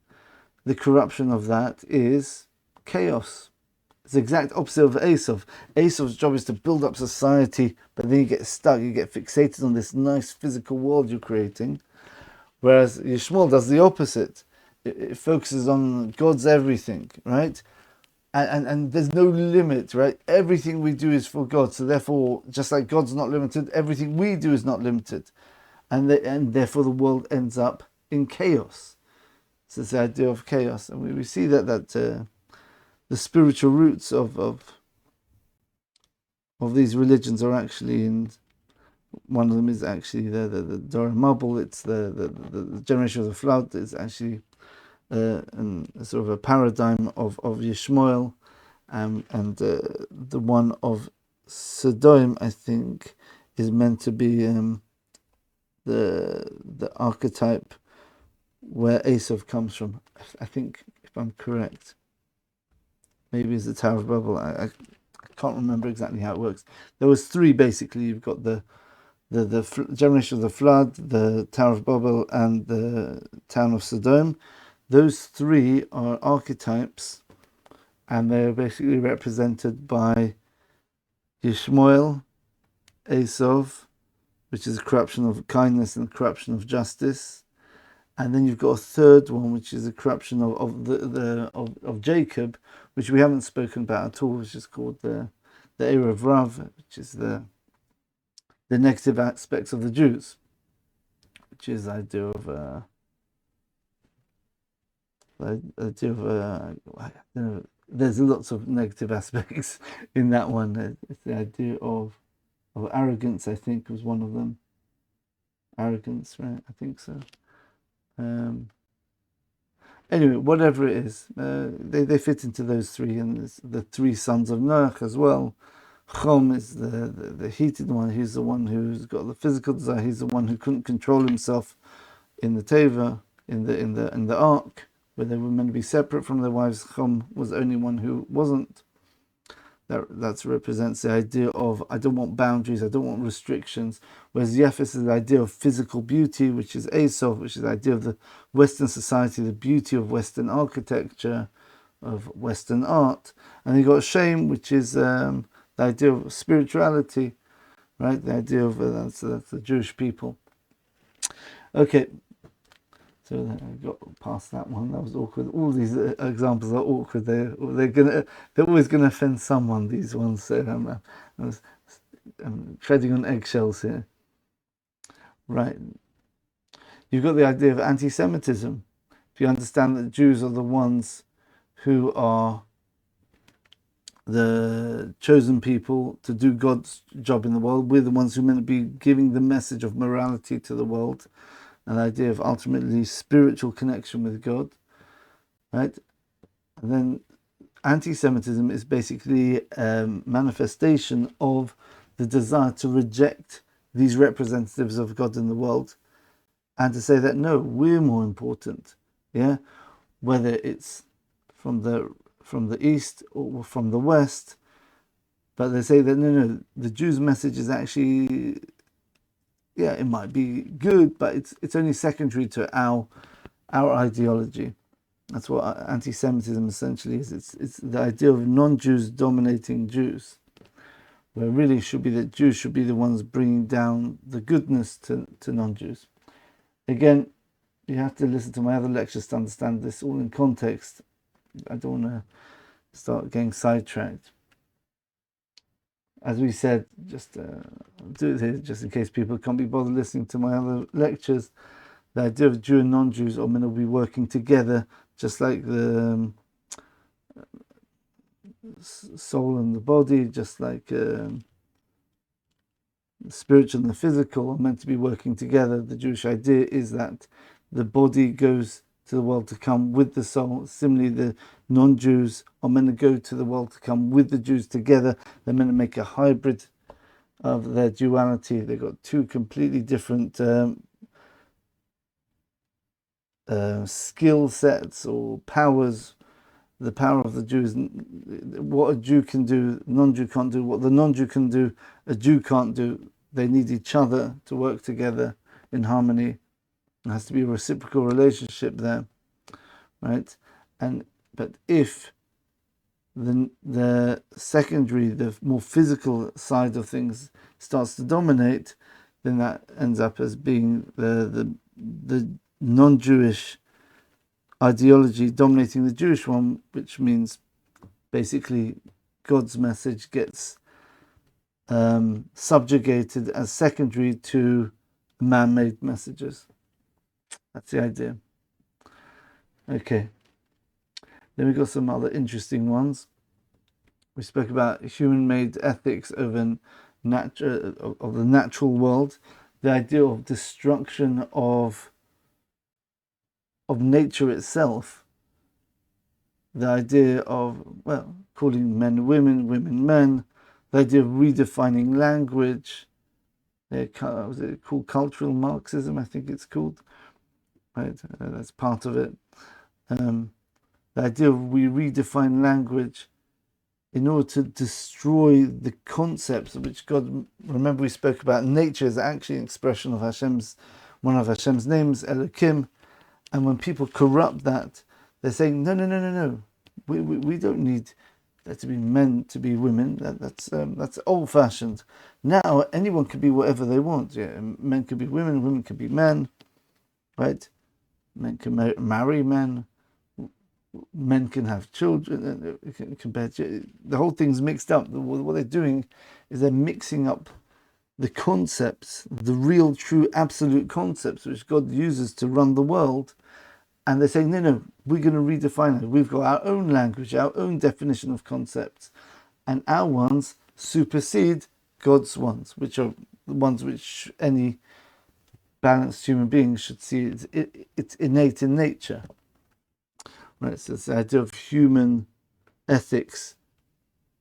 The corruption of that is chaos. It's the exact opposite of Esau. Esau's job is to build up society, but then you get stuck, you get fixated on this nice physical world you're creating. Whereas Yishmael does the opposite. It focuses on God's everything, right? And there's no limit, right? Everything we do is for God. So therefore, just like God's not limited, everything we do is not limited. And therefore the world ends up in chaos. So it's the idea of chaos. And we see that the spiritual roots of these religions are actually in, one of them is actually the Dora Mabel. It's the generation of the flawed is actually and sort of a paradigm of Yishmael, and the one of Sodom, I think, is meant to be the archetype where Esau comes from. I think, if I'm correct, maybe it's the Tower of Babel. I can't remember exactly how it works. There was three basically. You've got the generation of the flood, the Tower of Babel, and the town of Sodom. Those three are archetypes, and they're basically represented by Yishmael, Esau, which is a corruption of kindness and corruption of justice, and then you've got a third one, which is a corruption of Jacob, which we haven't spoken about at all, which is called the era of Rav, which is the negative aspects of the Jews, which is the idea of there's lots of negative aspects in that one. It's the idea of arrogance, I think, was one of them. Arrogance, right? I think so. Anyway, whatever it is, they fit into those three, and the three sons of Noah as well. Chom is the heated one. He's the one who's got the physical desire. He's the one who couldn't control himself in the Teva, in the ark, where they were meant to be separate from their wives. Chom was the only one who wasn't. that represents the idea of I don't want boundaries, I don't want restrictions. Whereas Yefes is the idea of physical beauty, which is Asof, which is the idea of the Western society, the beauty of Western architecture, of Western art. And you got Shem, which is the idea of spirituality, right? The idea of that's the Jewish people. Okay, so I got past that one. That was awkward. All these examples are awkward. They're always gonna offend someone. These ones. So I'm treading on eggshells here. Right. You've got the idea of anti-Semitism. If you understand that Jews are the ones who are the chosen people to do God's job in the world, we're the ones who are meant to be giving the message of morality to the world. An idea of ultimately spiritual connection with God, right? And then anti-Semitism is basically a manifestation of the desire to reject these representatives of God in the world and to say that no, we're more important, yeah? Whether it's from the east or from the west, but they say that no, the Jews' message is actually, yeah, it might be good, but it's only secondary to our ideology. That's what anti-Semitism essentially is. It's the idea of non-Jews dominating Jews, where really it should be that Jews should be the ones bringing down the goodness to non-Jews. Again, you have to listen to my other lectures to understand this all in context. I don't want to start getting sidetracked. As we said, just do it here, just in case people can't be bothered listening to my other lectures. The idea of Jew and non-Jews are meant to be working together, just like the soul and the body, just like the spiritual and the physical are meant to be working together. The Jewish idea is that the body goes to the world to come with the soul. Similarly, the non-Jews are meant to go to the world to come with the Jews together. They're meant to make a hybrid of their duality. They've got two completely different skill sets or powers. The power of the Jews, what a Jew can do, non-Jew can't do. What the non-Jew can do, a Jew can't do. They need each other to work together in harmony. There has to be a reciprocal relationship there, right? But if the secondary, the more physical side of things starts to dominate, then that ends up as being the non-Jewish ideology dominating the Jewish one, which means basically God's message gets subjugated as secondary to man-made messages. That's the idea. Okay. Then we got some other interesting ones. We spoke about human-made ethics of the natural world, the idea of destruction of nature itself, the idea of, well, calling men women, women men, the idea of redefining language. Was it called cultural Marxism? I think it's called. Right, that's part of it. The idea of we redefine language in order to destroy the concepts of which God. Remember, we spoke about nature is actually an expression of one of Hashem's names, Elohim. And when people corrupt that, they're saying, no. We don't need there to be men to be women. That's old-fashioned. Now anyone can be whatever they want. Yeah, men can be women, women can be men, right? Men can marry men. Men can have children. Compared to the whole thing's mixed up. What they're doing is they're mixing up the concepts, the real, true, absolute concepts which God uses to run the world. And they're saying, no, we're going to redefine it. We've got our own language, our own definition of concepts. And our ones supersede God's ones, which are the ones which any balanced human being should see. It's innate in nature. Right, so it's the idea of human ethics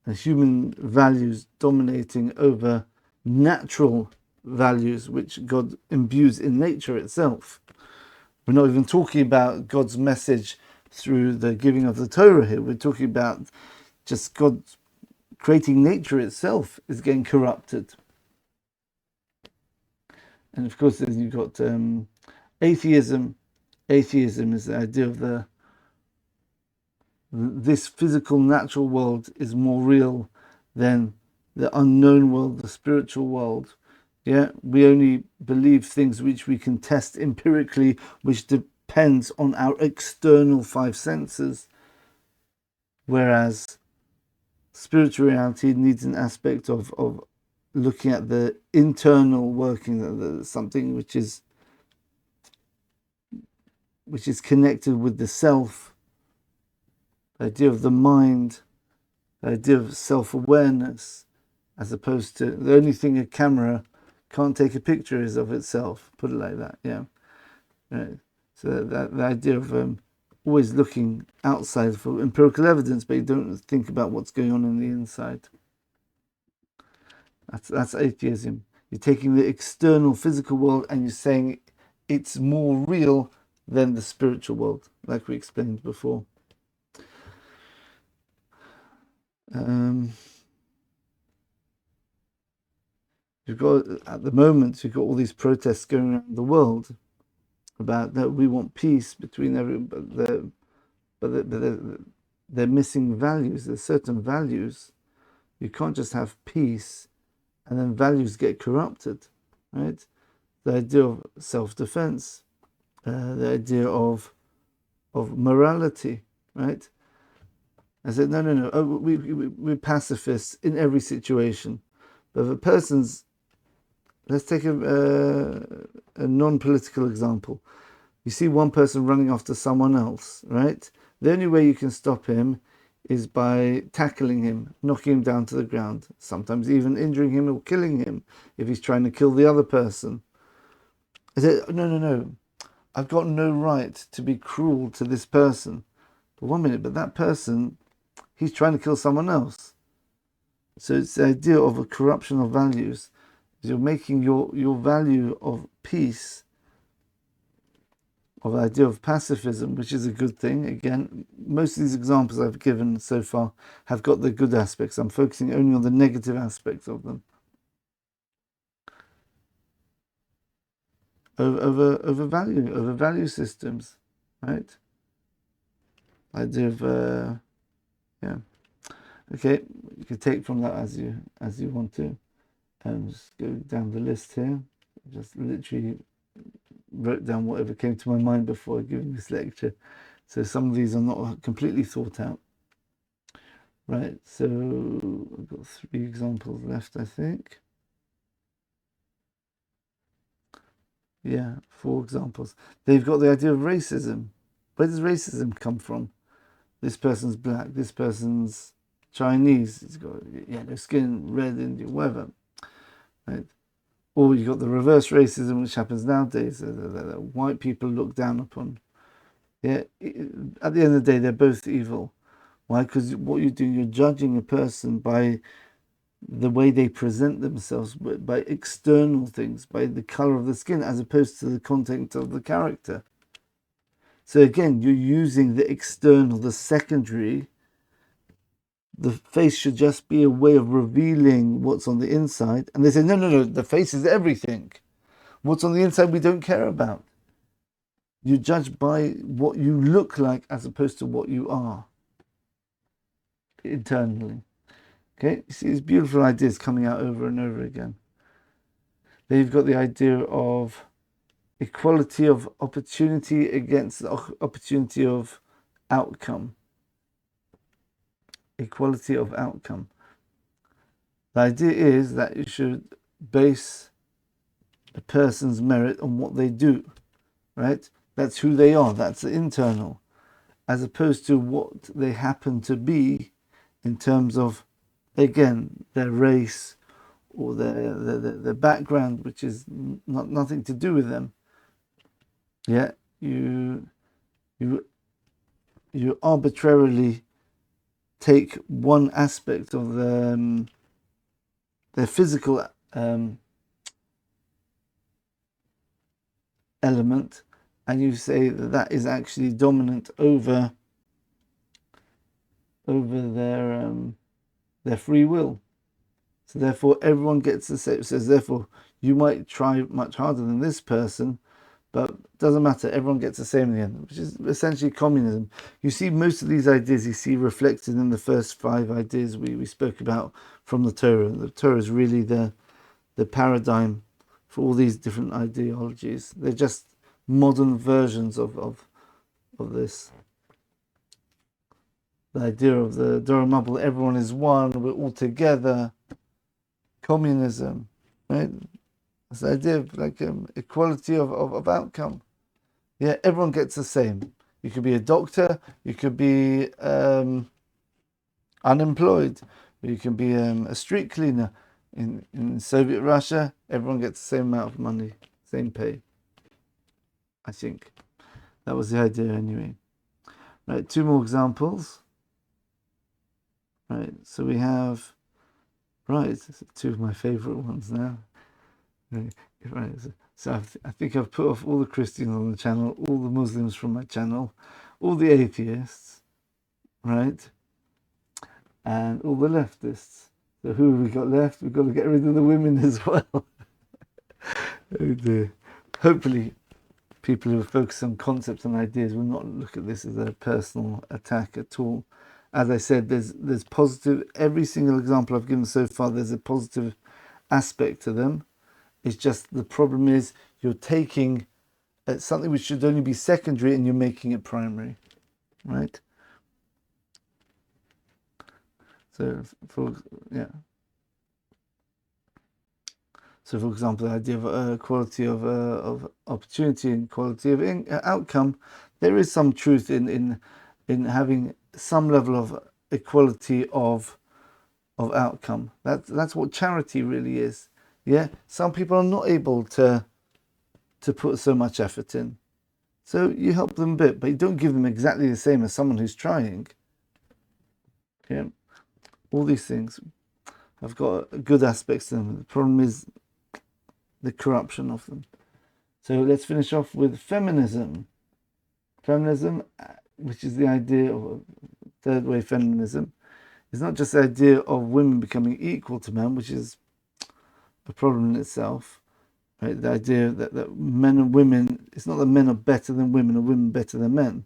and human values dominating over natural values which God imbues in nature itself. We're not even talking about God's message through the giving of the Torah here. We're talking about just God creating nature itself is getting corrupted. And of course, then you've got atheism. Atheism is the idea of this physical, natural world is more real than the unknown world, the spiritual world. Yeah, we only believe things which we can test empirically, which depends on our external five senses. Whereas spiritual reality needs an aspect of looking at the internal working, something which is connected with the self, the idea of the mind, the idea of self-awareness, as opposed to the only thing a camera can't take a picture is of itself. Put it like that, yeah. Right. So that the idea of always looking outside for empirical evidence, but you don't think about what's going on in the inside. That's atheism. You're taking the external physical world and you're saying it's more real than the spiritual world, like we explained before. You've got, at the moment, you've got all these protests going around the world about that we want peace between everybody, but they're missing values. There's certain values. You can't just have peace and then values get corrupted, right? The idea of self-defense, the idea of morality, right? I said, no. Oh, we're pacifists in every situation. But if a person's, let's take a non-political example. You see one person running after someone else, right? The only way you can stop him is by tackling him, knocking him down to the ground, sometimes even injuring him or killing him if he's trying to kill the other person. I said, no. I've got no right to be cruel to this person. But 1 minute, but that person, he's trying to kill someone else. So it's the idea of a corruption of values. You're making your value of peace, of the idea of pacifism, which is a good thing. Again, most of these examples I've given so far have got the good aspects. I'm focusing only on the negative aspects of them. Over value systems, right? Idea of yeah. Okay, you can take from that as you want to. Just go down the list here. Just literally wrote down whatever came to my mind before giving this lecture. So some of these are not completely thought out. Right, so I've got 3 examples left, I think. Yeah, 4 examples. They've got the idea of racism. Where does racism come from? This person's black, this person's Chinese, he's got yellow skin, red, Indian, whatever. Right? Or you've got the reverse racism, which happens nowadays, that white people look down upon. Yeah, at the end of the day, they're both evil. Why? Because what you're doing, you're judging a person by the way they present themselves, by external things, by the color of the skin, as opposed to the content of the character. So again, you're using the external, the secondary. The face should just be a way of revealing what's on the inside. And they say, no, the face is everything. What's on the inside we don't care about. You judge by what you look like as opposed to what you are internally. Okay, you see these beautiful ideas coming out over and over again. Then you've got the idea of equality of opportunity against the opportunity of outcome. Equality of outcome. The idea is that you should base a person's merit on what they do, right? That's who they are, that's the internal, as opposed to what they happen to be in terms of, again, their race or their background, which is nothing to do with them. Yeah, you arbitrarily take one aspect of their physical element, and you say that is actually dominant over their their free will. So therefore, everyone gets the same. It says, therefore, you might try much harder than this person, but it doesn't matter. Everyone gets the same in the end, which is essentially communism. You see most of these ideas you see reflected in the first 5 ideas we spoke about from the Torah. The Torah is really the paradigm for all these different ideologies. They're just modern versions of this. The idea of the Dora Mabel, everyone is one, we're all together. Communism, right? This idea of like equality of outcome. Yeah, everyone gets the same. You could be a doctor, you could be unemployed, you can be a street cleaner. In Soviet Russia, everyone gets the same amount of money, same pay. I think that was the idea anyway. Right, 2 more examples. Right, so we have, right, 2 of my favorite ones now. Right, so I think I've put off all the Christians on the channel, all the Muslims from my channel, all the atheists, right, and all the leftists. So who have we got left? We've got to get rid of the women as well. Oh dear. Hopefully people who are focused on concepts and ideas will not look at this as a personal attack at all. As I said, there's positive, every single example I've given so far, there's a positive aspect to them. It's just the problem is you're taking something which should only be secondary and you're making it primary, right? So for example, the idea of quality of opportunity and quality of outcome, there is some truth in having some level of equality of outcome. That's what charity really is. Yeah, some people are not able to put so much effort in, so you help them a bit, but you don't give them exactly the same as someone who's trying. Yeah, all these things have got good aspects to them. The problem is the corruption of them. So let's finish off with feminism. Feminism, which is the idea of third wave feminism, is not just the idea of women becoming equal to men, which is a problem in itself. Right? The idea that men and women, it's not that men are better than women or women better than men.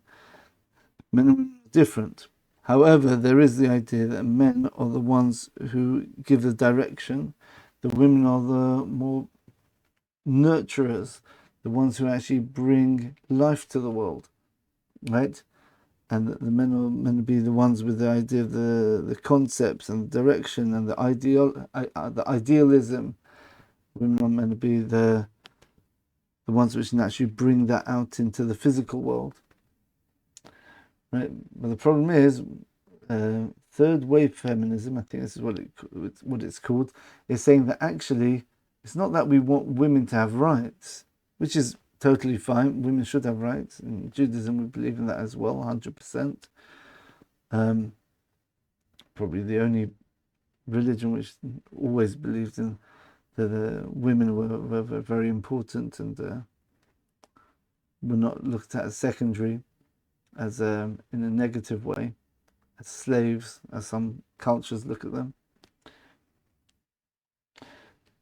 Men and women are different. However, there is the idea that men are the ones who give the direction, the women are the more nurturers, the ones who actually bring life to the world, right? And the men are meant to be the ones with the idea of the concepts and the direction and the idealism. Women are meant to be the ones which can actually bring that out into the physical world, right? But the problem is, third wave feminism, I think this is what it's called, is saying that actually it's not that we want women to have rights, which is totally fine. Women should have rights. In Judaism, we believe in that as well, 100%. Probably the only religion which always believed in that women were very important and were not looked at as secondary, as in a negative way, as slaves, as some cultures look at them.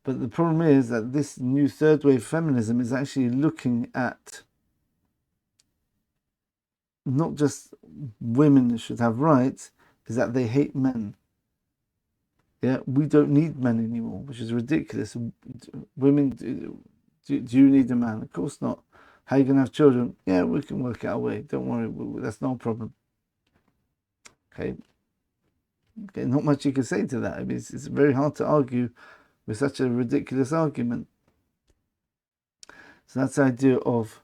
But the problem is that this new third wave feminism is actually looking at not just women should have rights, is that they hate men. Yeah, we don't need men anymore, which is ridiculous. Women, do you need a man? Of course not. How are you going to have children? Yeah, we can work it our way. Don't worry, that's no problem. Okay, not much you can say to that. I mean, it's very hard to argue with such a ridiculous argument. So that's the idea of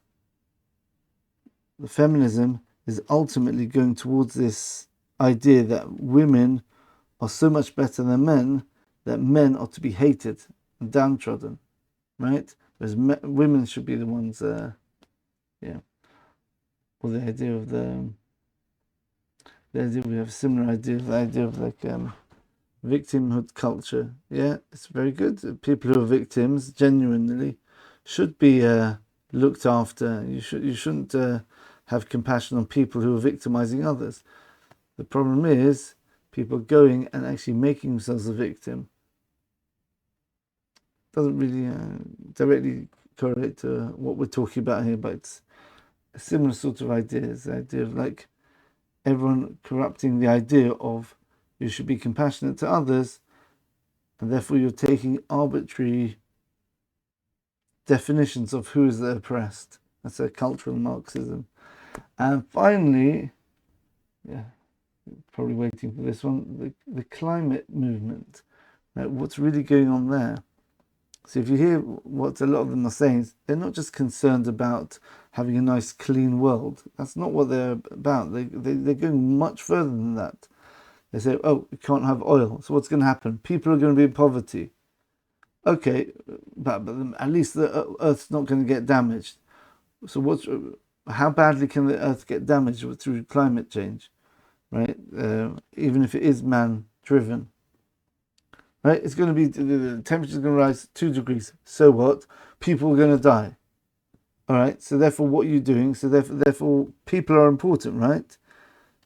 the feminism is ultimately going towards this idea that women are so much better than men that men are to be hated and downtrodden, right? Whereas women should be the ones, or the idea of we have a similar idea, the idea of like victimhood culture. Yeah, it's very good. People who are victims genuinely should be looked after. You shouldn't have compassion on people who are victimizing others. The problem is people going and actually making themselves a victim. Doesn't really directly correlate to what we're talking about here, but it's a similar sort of idea. It's the idea of like everyone corrupting the idea of you should be compassionate to others, and therefore you're taking arbitrary definitions of who is the oppressed. That's a cultural Marxism. And finally, probably waiting for this one, the climate movement. Now, what's really going on there? So if you hear what a lot of them are saying, they're not just concerned about having a nice clean world. That's not what they're about. They're going much further than that. They say, oh, we can't have oil. So what's going to happen? People are going to be in poverty. Okay, but at least the Earth's not going to get damaged. So how badly can the Earth get damaged through climate change, right? Even if it is man-driven, right? It's going to be, the temperature's going to rise 2 degrees. So what? People are going to die. All right. So therefore, what are you doing? So therefore, people are important, right?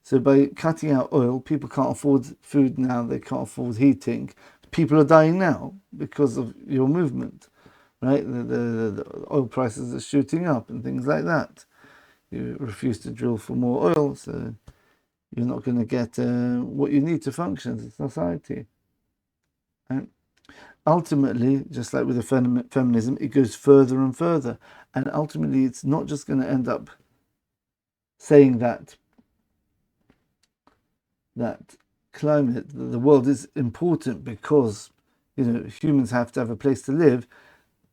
So by cutting out oil, people can't afford food now. They can't afford heating. People are dying now because of your movement, right? The oil prices are shooting up and things like that. You refuse to drill for more oil, so you're not going to get what you need to function as a society. And ultimately, just like with the feminism, it goes further and further. And ultimately, it's not just going to end up saying that climate, the world is important because, humans have to have a place to live.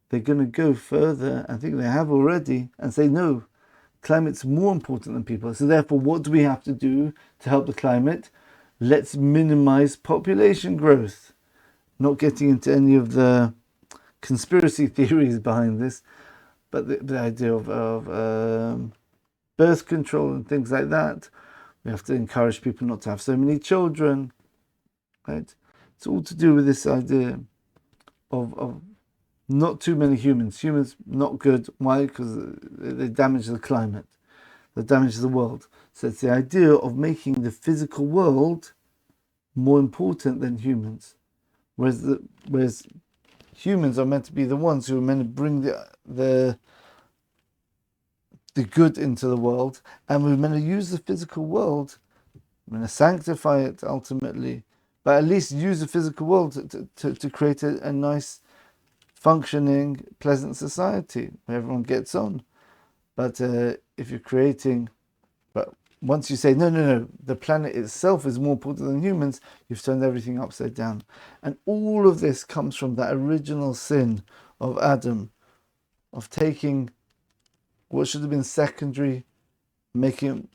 They're going to go further, I think they have already, and say, no, climate's more important than people. So therefore, what do we have to do to help the climate? Let's minimize population growth. Not getting into any of the conspiracy theories behind this, but the idea of birth control and things like that. We have to encourage people not to have so many children, right? It's all to do with this idea of not too many humans. Humans not good. Why? Because they damage the climate. They damage the world. So it's the idea of making the physical world more important than humans. Whereas humans are meant to be the ones who are meant to bring the good into the world, and we're meant to use the physical world. We're going to sanctify it ultimately, but at least use the physical world to create a nice, functioning, pleasant society where everyone gets on. But if you're creating, but once you say no, the planet itself is more important than humans, you've turned everything upside down. And all of this comes from that original sin of Adam, of taking what should have been secondary, making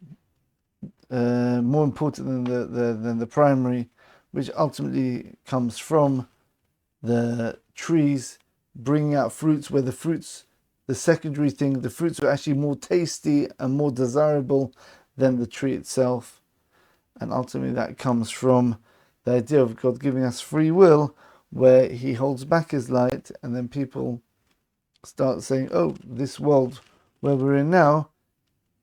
it more important than the primary, which ultimately comes from the trees bringing out fruits, where the secondary thing, the fruits are actually more tasty and more desirable than the tree itself. And ultimately that comes from the idea of God giving us free will, where he holds back his light, and then people start saying, oh, this world where we're in now,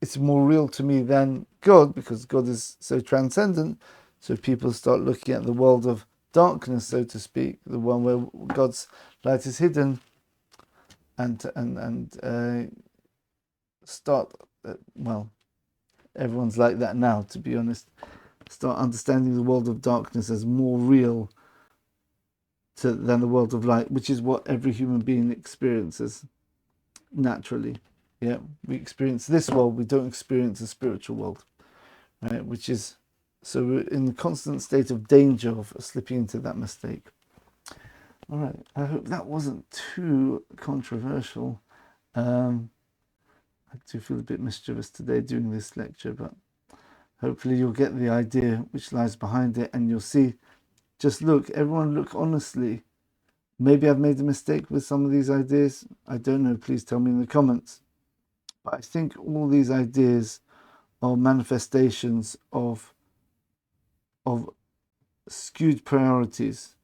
it's more real to me than God, because God is so transcendent. So people start looking at the world of darkness, so to speak, the one where God's light is hidden, and start, everyone's like that now, to be honest, start understanding the world of darkness as more real than the world of light, which is what every human being experiences naturally. Yeah, we experience this world, we don't experience the spiritual world, right? Which is, so we're in a constant state of danger of slipping into that mistake. All right, I hope that wasn't too controversial. I do feel a bit mischievous today doing this lecture, but hopefully you'll get the idea which lies behind it, and you'll see, just look, everyone look honestly. Maybe I've made a mistake with some of these ideas. I don't know, please tell me in the comments. But I think all these ideas are manifestations of skewed priorities,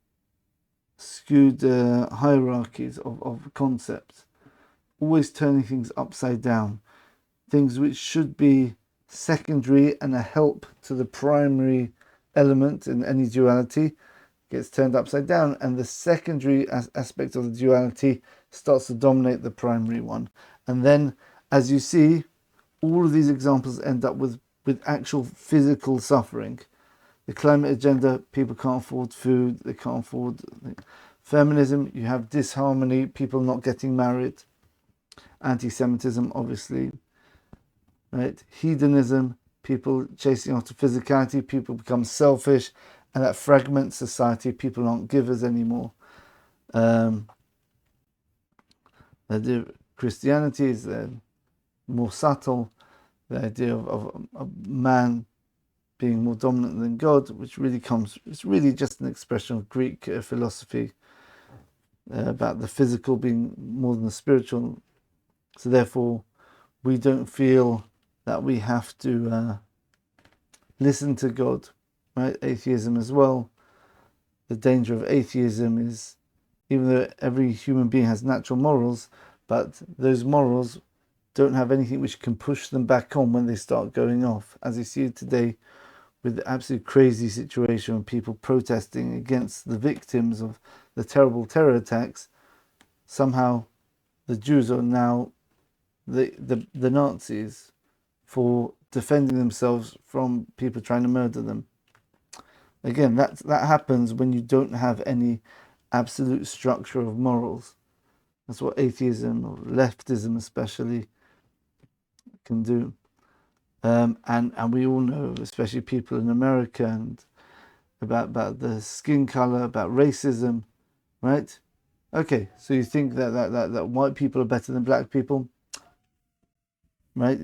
skewed hierarchies of concepts, always turning things upside down, things which should be secondary and a help to the primary element in any duality gets turned upside down, and the secondary aspect of the duality starts to dominate the primary one. And then, as you see, all of these examples end up with actual physical suffering. The climate agenda, people can't afford food, they can't afford... Feminism, you have disharmony, people not getting married. Anti-Semitism, obviously. Right? Hedonism, people chasing after physicality, people become selfish, and that fragments society. People aren't givers anymore. The idea of Christianity is more subtle. The idea of man being more dominant than God, which really it's really just an expression of Greek philosophy about the physical being more than the spiritual. So therefore, we don't feel that we have to listen to God, right? Atheism as well. The danger of atheism is, even though every human being has natural morals, but those morals don't have anything which can push them back on when they start going off. As you see today with the absolute crazy situation of people protesting against the victims of the terrible terror attacks, somehow the Jews are now the Nazis for defending themselves from people trying to murder them. Again, that happens when you don't have any absolute structure of morals. That's what atheism, or leftism especially, can do. And we all know, especially people in America, and about the skin color, about racism, right? Okay, so you think that white people are better than black people, right?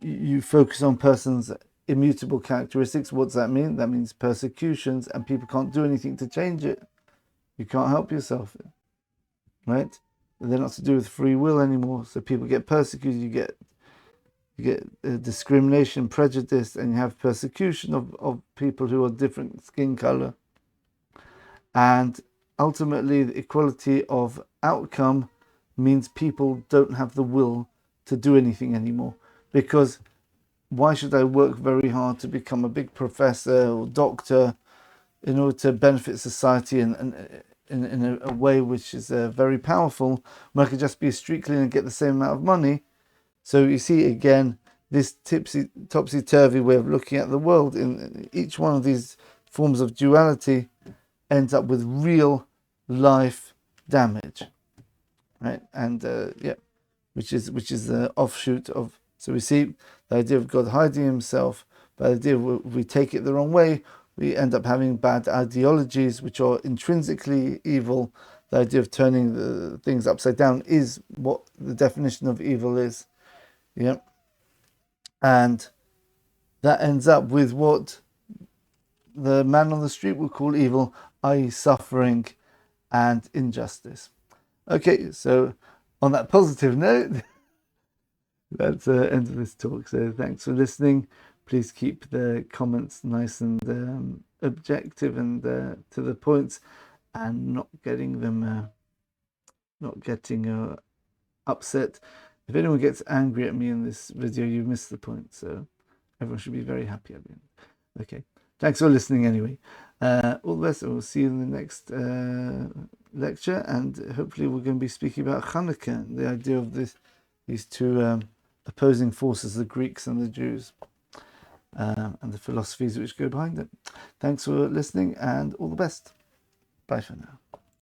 You focus on persons' immutable characteristics. What's that mean? That means persecutions, and people can't do anything to change it. You can't help yourself, right? They're not to do with free will anymore. So people get persecuted. You get discrimination, prejudice, and you have persecution of people who are different skin color. And ultimately, the equality of outcome means people don't have the will to do anything anymore. Because why should I work very hard to become a big professor or doctor in order to benefit society and in a way which is very powerful, when I could just be a street cleaner and get the same amount of money? So you see, again, this topsy-turvy way of looking at the world in each one of these forms of duality ends up with real life damage, right? And which is the offshoot of... So we see the idea of God hiding himself, but the idea if we take it the wrong way, we end up having bad ideologies which are intrinsically evil. The idea of turning the things upside down is what the definition of evil is. Yeah. And that ends up with what the man on the street would call evil, i.e. suffering and injustice. Okay, so on that positive note, that's the end of this talk. So thanks for listening. Please keep the comments nice and objective and to the points, and not getting them upset. If anyone gets angry at me in this video, you've missed the point. So everyone should be very happy at the end. Okay, thanks for listening anyway. All the best, and we'll see you in the next lecture. And hopefully we're going to be speaking about Hanukkah, the idea of these two opposing forces, the Greeks and the Jews, and the philosophies which go behind it. Thanks for listening, and all the best. Bye for now.